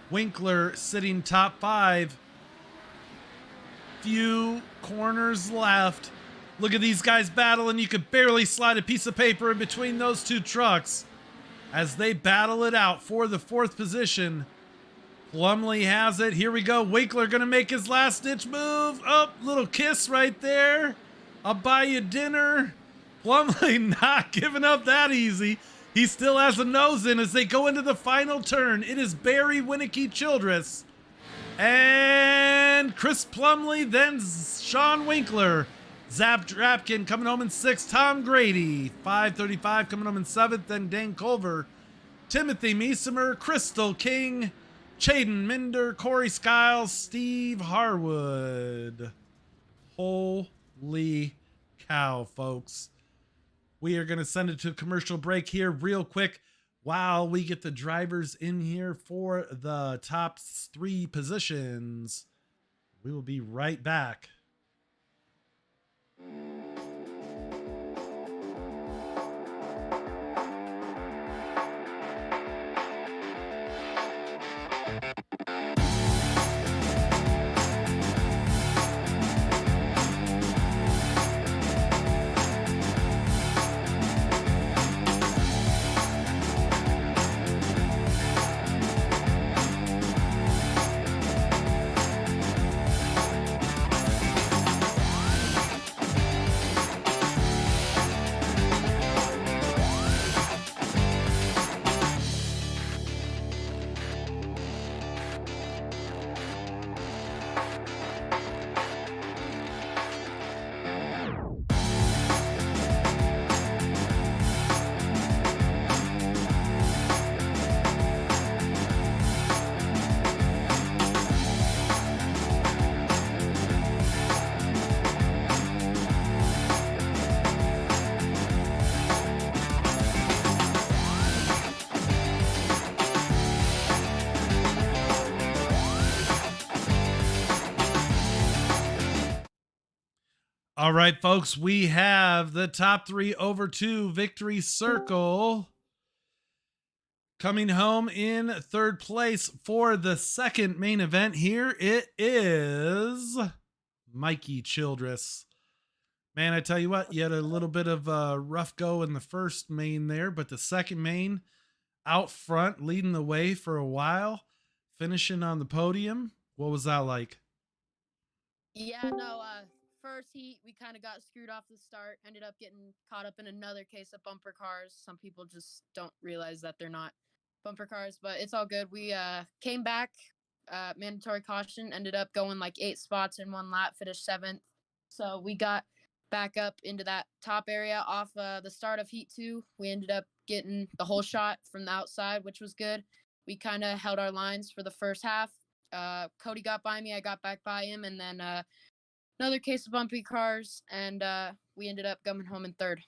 Winkler sitting top 5. Few corners left. Look at these guys battling. You could barely slide a piece of paper in between those 2 trucks as they battle it out for the 4th position. Plumley has it. Here we go. Winkler going to make his last ditch move. Oh, little kiss right there. I'll buy you dinner. Plumley not giving up that easy. He still has a nose in as they go into the final turn. It is Barry Winicky Childress and Chris Plumley, then Sean Winkler. Zap Drapkin coming home in 6th. Tom Grady, 5:35 coming home in 7th. Then Dan Culver, Timothy Meesemer, Crystal King, Chaden Minder, Corey Skiles, Steve Harwood. Holy cow, folks. We are going to send it to a commercial break here real quick while we get the drivers in here for the top 3 positions. We will be right back. All right, folks, we have the top 3 over to Victory Circle. Coming home in 3rd place for the 2nd main event here, it is Mikey Childress. Man, I tell you what, you had a little bit of a rough go in the 1st main there, but the 2nd main out front, leading the way for a while, finishing on the podium. What was that like? Yeah, no, first heat, we kind of got screwed off the start, ended up getting caught up in another case of bumper cars. Some people just don't realize that they're not bumper cars, but it's all good. We came back, mandatory caution, ended up going like 8 spots in 1 lap, finished 7th. So we got back up into that top area off the start of heat 2. We ended up getting the whole shot from the outside, which was good. We kind of held our lines for the first half. Cody got by me, I got back by him, and then another case of bumpy cars, and we ended up coming home in 3rd.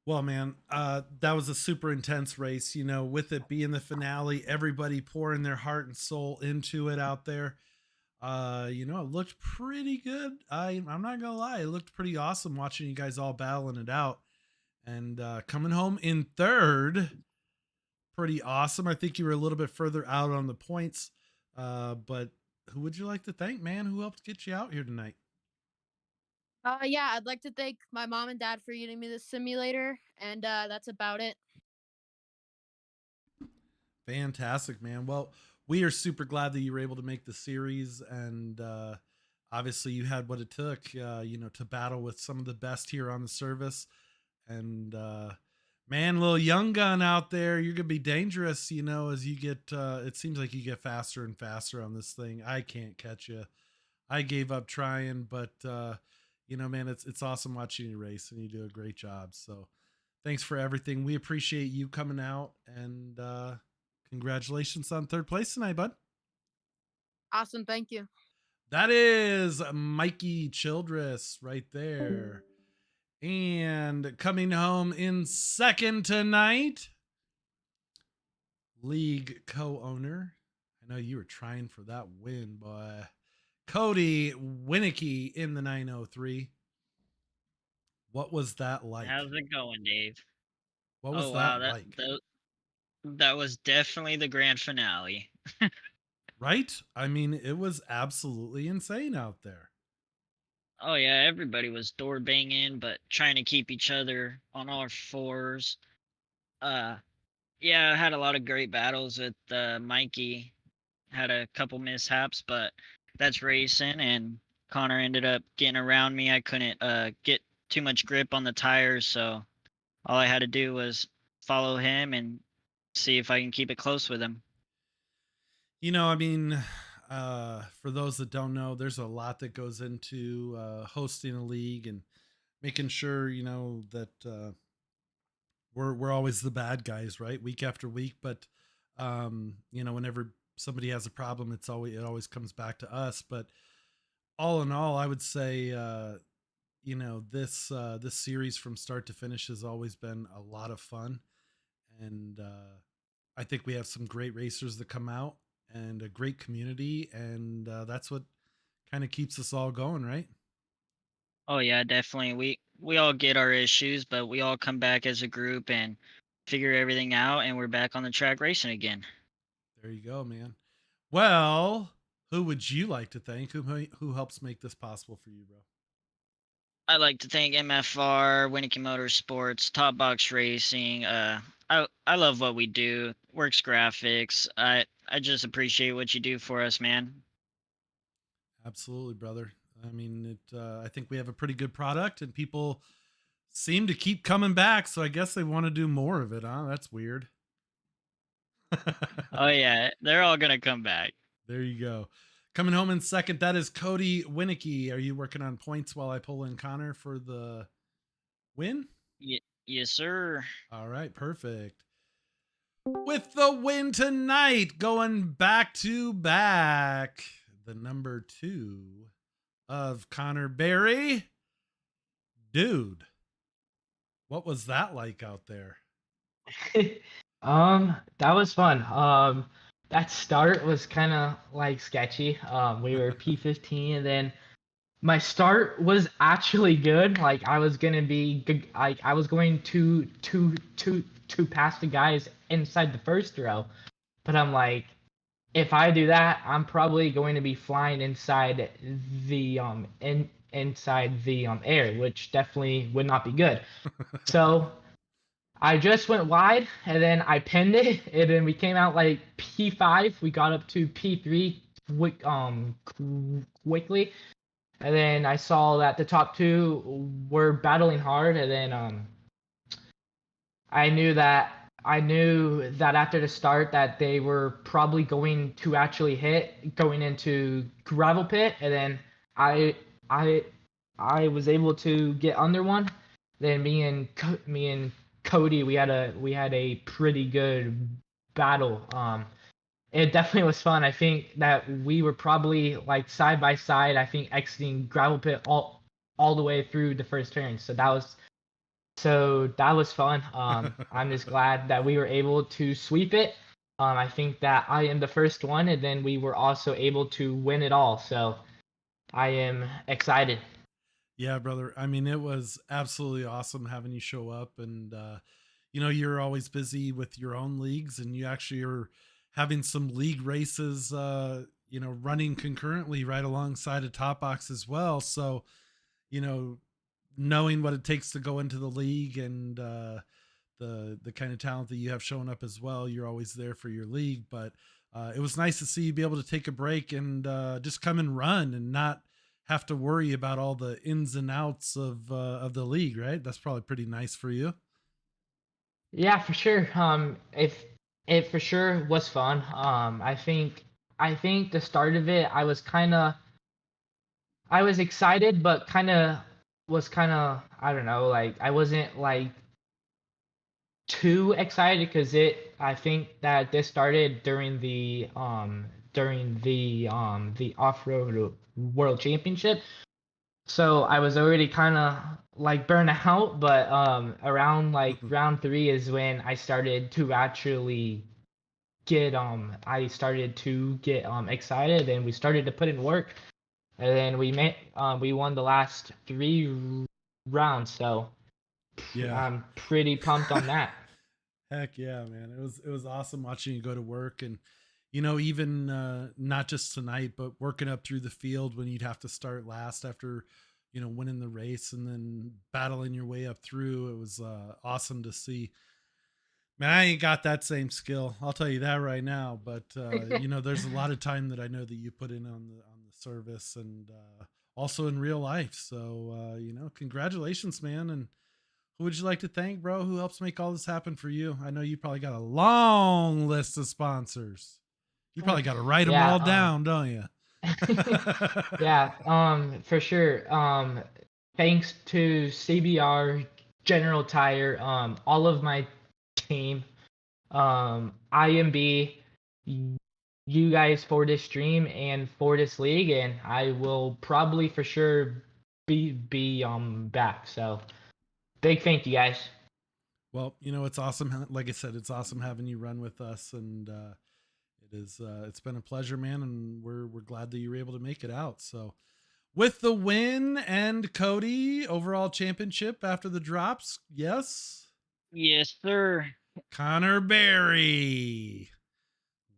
Well, man, that was a super intense race, you know, with it being the finale, everybody pouring their heart and soul into it out there. It looked pretty good. I'm not gonna lie, it looked pretty awesome watching you guys all battling it out. And coming home in third, pretty awesome. I think you were a little bit further out on the points. But who would you like to thank, man? Who helped get you out here tonight? Yeah, I'd like to thank my mom and dad for getting me this simulator, and that's about it. Fantastic, man. Well, we are super glad that you were able to make the series, and obviously you had what it took, to battle with some of the best here on the service. And man, little young gun out there, you're gonna be dangerous. As you get, it seems like you get faster and faster on this thing. I can't catch you. I gave up trying, but man, it's awesome watching you race, and you do a great job. So, thanks for everything. We appreciate you coming out, and congratulations on third place tonight, bud. Awesome, thank you. That is Mikey Childress right there. And coming home in second tonight, league co-owner. I know you were trying for that win, boy. Cody Winicky in the 903. What was that like? How's it going, Dave? What was Oh wow, that like? that was definitely the grand finale. Right? I mean, it was absolutely insane out there. Oh yeah, everybody was door banging, but trying to keep each other on all fours. Yeah, I had a lot of great battles with Mikey. Had a couple mishaps, but that's racing. And Connor ended up getting around me. I couldn't get too much grip on the tires, so all I had to do was follow him and see if I can keep it close with him. For those that don't know, there's a lot that goes into hosting a league and making sure that we're always the bad guys, right? Week after week, but whenever somebody has a problem, it always comes back to us. But all in all, I would say this series from start to finish has always been a lot of fun, and I think we have some great racers that come out and a great community, and that's what kind of keeps us all going, right? Oh yeah, definitely. We all get our issues, but we all come back as a group and figure everything out, and we're back on the track racing again. There you go, man. Well, who would you like to thank? Who helps make this possible for you, bro? I'd like to thank MFR, Winnicky Motorsports, Top Box Racing. I love what we do. Works Graphics. I just appreciate what you do for us, man. Absolutely, brother. I mean, I think we have a pretty good product, and people seem to keep coming back. So I guess they want to do more of it, huh? That's weird. Oh yeah, they're all gonna come back. There you go. Coming home in second, that is Cody Winicky. Are you working on points while I pull in Connor for the win? Yes, sir. All right, perfect. With the win tonight, going back to back, the number 2 of Connor Berry. Dude, what was that like out there? That was fun. That start was kind of like sketchy. We were P15, and then my start was actually good. Like I was gonna be good. Like I was going to pass the guys inside the first row, but I'm like, if I do that, I'm probably going to be flying inside the inside the air, which definitely would not be good. So I just went wide, and then I pinned it, and then we came out like P5. We got up to P3 quickly, and then I saw that the top two were battling hard, and then I knew that after the start that they were probably going to actually hit going into gravel pit, and then I I I was able to get under one. Then me and Cody, we had a pretty good battle. It definitely was fun. I think that we were probably like side by side. I think exiting gravel pit all the way through the first turn. So that was fun. I'm just glad that we were able to sweep it. I think that I am the first one, and then we were also able to win it all. So I am excited. Yeah, brother. I mean, it was absolutely awesome having you show up. And, you know, you're always busy with your own leagues, and you actually are having some league races, you know, running concurrently right alongside of Top Box as well. So, you know, knowing what it takes to go into the league and, the kind of talent that you have showing up as well, you're always there for your league. But it was nice to see you be able to take a break and just come and run and not have to worry about all the ins and outs of the league, right? That's probably pretty nice for you. Yeah, for sure. If it for sure was fun. I think the start of it, I was excited, but kind of I don't know, like I wasn't like too excited because it I think that this started during the off-road world championship. So I was already kind of like burned out, but around like round 3 is when I started to get excited, and we started to put in work, and then we won the last 3 rounds. So Yeah. I'm pretty pumped on that. Heck yeah, man. It was awesome watching you go to work. And you know, even not just tonight, but working up through the field when you'd have to start last after, you know, winning the race and then battling your way up through. It was awesome to see. Man, I ain't got that same skill. I'll tell you that right now. But you know, there's a lot of time that I know that you put in on the service and also in real life. So you know, congratulations, man. And who would you like to thank, bro? Who helps make all this happen for you? I know you probably got a long list of sponsors. You probably got to write them Yeah, all down, don't you? yeah, for sure. Thanks to CBR, General Tire, all of my team, IMB, you guys for this stream and for this league, and I will probably for sure be back. So big thank you guys. Well, you know, it's awesome. Like I said, it's awesome having you run with us, and it's been a pleasure, man. And we're glad that you were able to make it out. So, with the win and Cody overall championship after the drops, yes, Yes, sir. Connor Berry,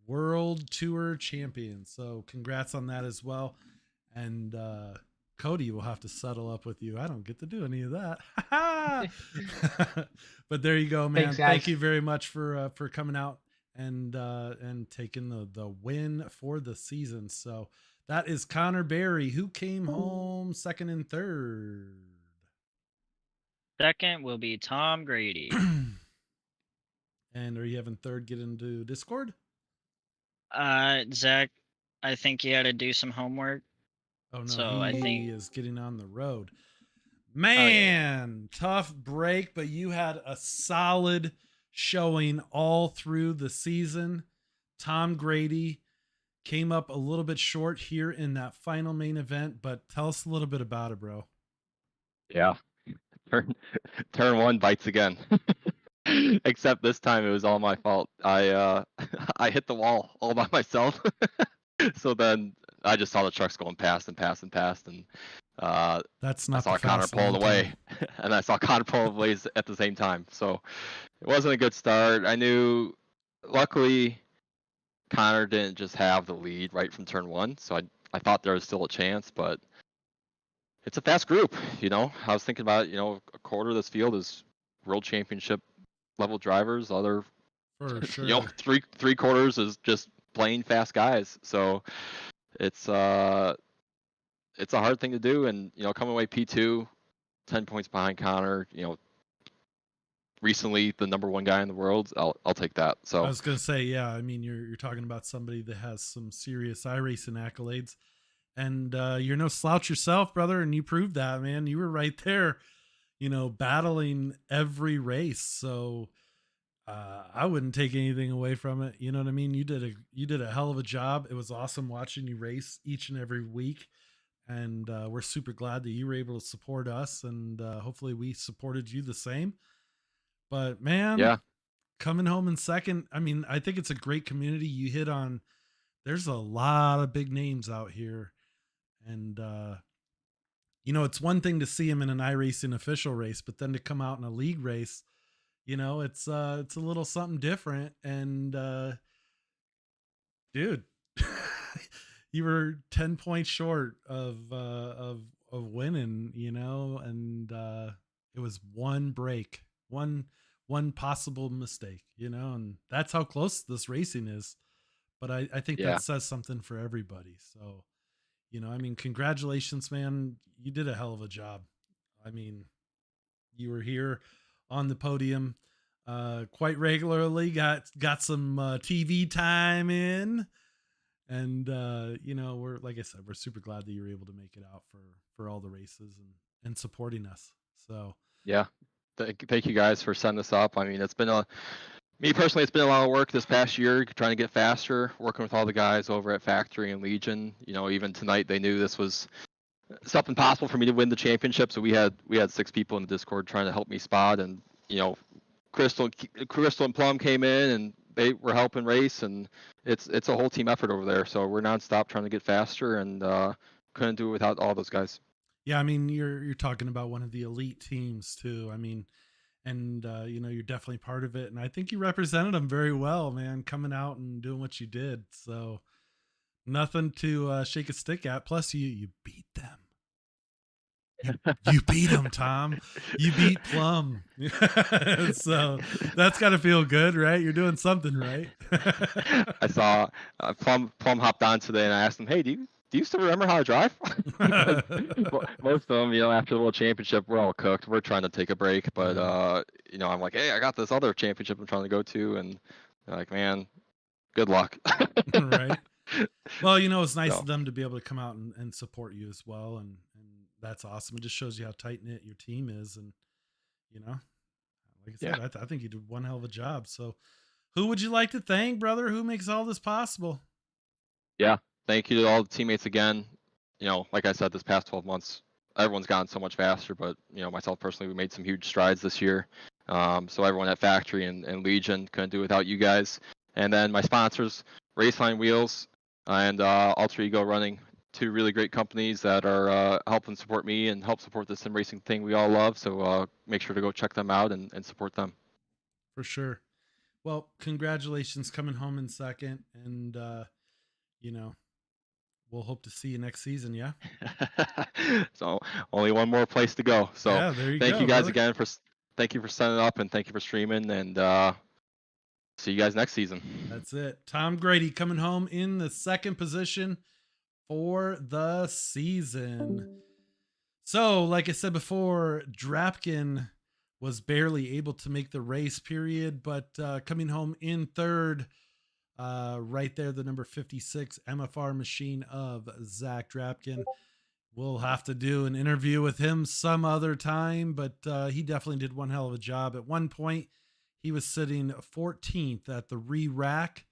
World Tour champion. So, congrats on that as well. And Cody will have to settle up with you. I don't get to do any of that. But there you go, man. Thanks, Thank guys. you very much for coming out and taking the win for the season. So that is Connor Berry, who came home second and third. Second will be Tom Grady. And are you having third get into Discord? Zach, I think he had to do some homework. Oh no, So he I think is getting on the road. Oh yeah. Man, tough break, but you had a solid showing all through the season. Tom Grady came up a little bit short here in that final main event, but tell us a little bit about it, bro. Yeah. Turn turn one bites again. Except this time it was all my fault. I hit the wall all by myself. So then I just saw the trucks going past and past and past, and That's I not the saw Connor fast pull lane away, time. and I saw Connor pull away at the same time. So it wasn't a good start. I knew, luckily, Connor didn't just have the lead right from turn one, so I thought there was still a chance, but it's a fast group. You know, I was thinking about, a quarter of this field is world championship level drivers. Other, For sure. three quarters is just plain fast guys. So it's it's a hard thing to do, and coming away P2, 10 points behind Connor. Recently the number one guy in the world. I'll take that. I So was gonna say, yeah. I mean, you're talking about somebody that has some serious iRacing accolades, and you're no slouch yourself, brother. And you proved that, man. You were right there, battling every race. So I wouldn't take anything away from it. You know what I mean? You did a hell of a job. It was awesome watching you race each and every week, and we're super glad that you were able to support us, and hopefully we supported you the same. But man, yeah, coming home in second. I mean, I think it's a great community. You hit on, there's a lot of big names out here. And, it's one thing to see him in an iRacing official race, but then to come out in a league race, it's a little something different. And, dude, you were 10 points short of winning, and it was one break, one possible mistake, and that's how close this racing is. But I think Yeah. that says something for everybody. So, congratulations, man. You did a hell of a job. I mean, you were here on the podium quite regularly, got some TV time in. And we're, like I said, we're super glad that you were able to make it out for all the races and supporting us. So Yeah. Thank you guys for setting this up. I mean, me personally, it's been a lot of work this past year trying to get faster, working with all the guys over at Factory and Legion. Even tonight they knew this was something possible for me to win the championship. So we had 6 people in the Discord trying to help me spot, and Crystal and Plum came in and they were helping race, and it's a whole team effort over there. So we're nonstop trying to get faster, and couldn't do it without all those guys. Yeah, I mean, you're talking about one of the elite teams too. I mean, and you're definitely part of it, and I think you represented them very well, man, coming out and doing what you did. So nothing to shake a stick at. Plus, you beat them. You beat them, Tom. You beat Plum. So that's got to feel good, right? You're doing something right. I saw Plum hopped on today, and I asked him, "Hey, do you still remember how to drive?" Most of them, after the World Championship, we're all cooked. We're trying to take a break, but I'm like, "Hey, I got this other championship I'm trying to go to," and they're like, "Man, good luck." Right. Well, it's nice of them to be able to come out and support you as well, and that's awesome. It just shows you how tight knit your team is, and like I said, I think you did one hell of a job. So, who would you like to thank, brother? Who makes all this possible? Yeah, thank you to all the teammates again. Like I said, this past 12 months, everyone's gotten so much faster, but myself personally, we made some huge strides this year. So everyone at Factory and Legion couldn't do it without you guys. And then my sponsors, Raceline Wheels and Alter Ego Running, 2 really great companies that are helping support me and help support this sim racing thing we all love. So make sure to go check them out and support them. For sure. Well, congratulations coming home in second, and we'll hope to see you next season. Yeah. So only one more place to go. So yeah, there you thank go, you guys brother. again thank you for setting it up, and thank you for streaming, and see you guys next season. That's it. Tom Grady coming home in the second position for the season. So, like I said before, Drapkin was barely able to make the race period, but coming home in third, right there, the number 56 MFR machine of Zach Drapkin. We'll have to do an interview with him some other time, but he definitely did one hell of a job. At one point, he was sitting 14th at the re-rack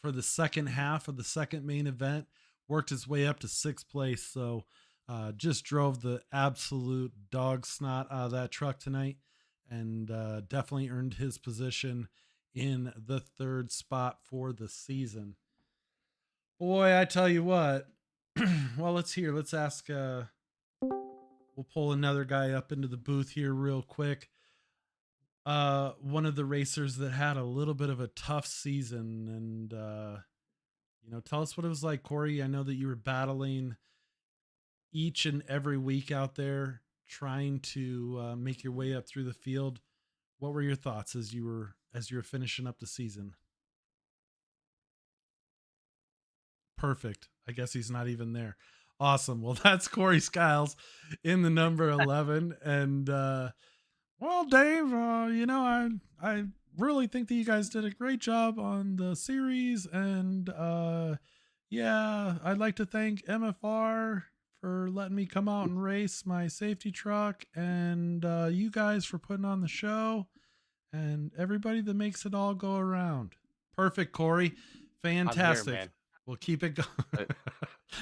for the second half of the second main event, worked his way up to 6th place. So just drove the absolute dog snot out of that truck tonight, and definitely earned his position in the 3rd spot for the season. Boy, I tell you what. Well, let's ask, we'll pull another guy up into the booth here real quick. One of the racers that had a little bit of a tough season, and tell us what it was like, Corey. I know that you were battling each and every week out there trying to make your way up through the field. What were your thoughts as you were finishing up the season? Perfect. I guess he's not even there. Awesome. Well, that's Corey Skiles in the number 11. And, well, Dave, I really think that you guys did a great job on the series. And, yeah, I'd like to thank MFR for letting me come out and race my safety truck, and you guys for putting on the show, and everybody that makes it all go around. Perfect, Corey. Fantastic. I'm here, man. We'll keep it going.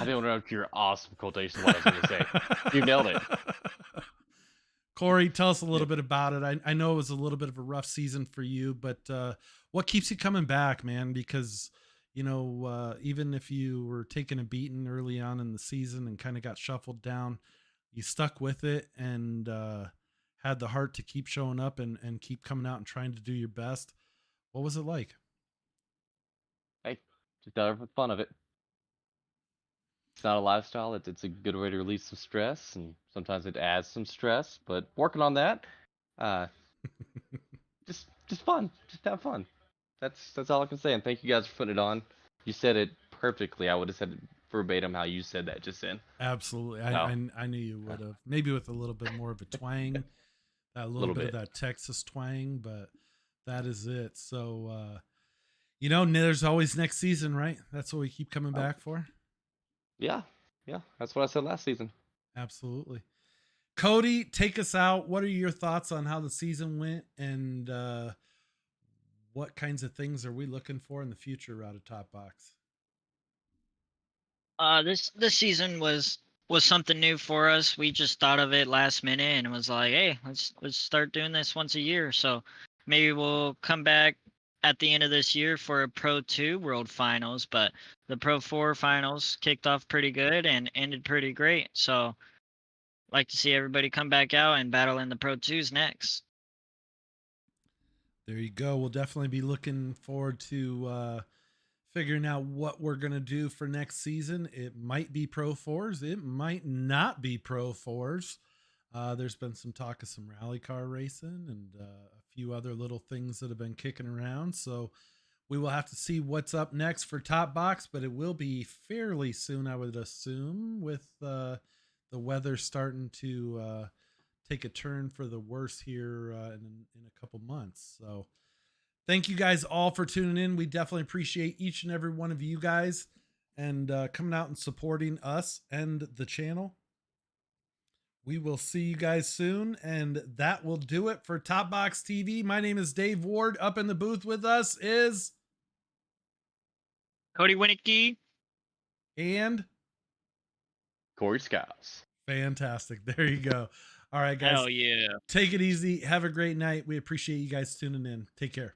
I didn't know if your awesome quotation what I was going to say. You nailed it. Corey, tell us a little bit about it. I know it was a little bit of a rough season for you, but what keeps you coming back, man? Because, even if you were taking a beating early on in the season and kind of got shuffled down, you stuck with it and had the heart to keep showing up and keep coming out and trying to do your best. What was it like? Hey, just out for the fun of it. It's not a lifestyle. It's a good way to release some stress, and sometimes it adds some stress. But working on that, uh, just fun. Just have fun. That's all I can say. And thank you guys for putting it on. You said it perfectly. I would have said it verbatim how you said that just then. Absolutely. I knew you would have. Maybe with a little bit more of a twang, that little bit of that Texas twang, but that is it. So, there's always next season, right? That's what we keep coming back for. Yeah. That's what I said last season. Absolutely. Cody, take us out. What are your thoughts on how the season went, and what kinds of things are we looking for in the future out of Top Box? This season was something new for us. We just thought of it last minute and was like, hey, let's start doing this once a year. So maybe we'll come back at the end of this year for a Pro 2 World Finals, but the Pro 4 Finals kicked off pretty good and ended pretty great. So like to see everybody come back out and battle in the Pro 2s next. There you go. We'll definitely be looking forward to figuring out what we're going to do for next season. It might be Pro 4s. It might not be Pro 4s. There's been some talk of some rally car racing and a few other little things that have been kicking around. So we will have to see what's up next for Top Box, but it will be fairly soon, I would assume, with the weather starting to take a turn for the worse here in a couple months. So thank you guys all for tuning in. We definitely appreciate each and every one of you guys and coming out and supporting us and the channel. We will see you guys soon, and that will do it for Top Box TV. My name is Dave Ward. Up in the booth with us is Cody Winnicky and Corey Skiles. Fantastic. There you go. All right, guys. Hell yeah. Take it easy. Have a great night. We appreciate you guys tuning in. Take care.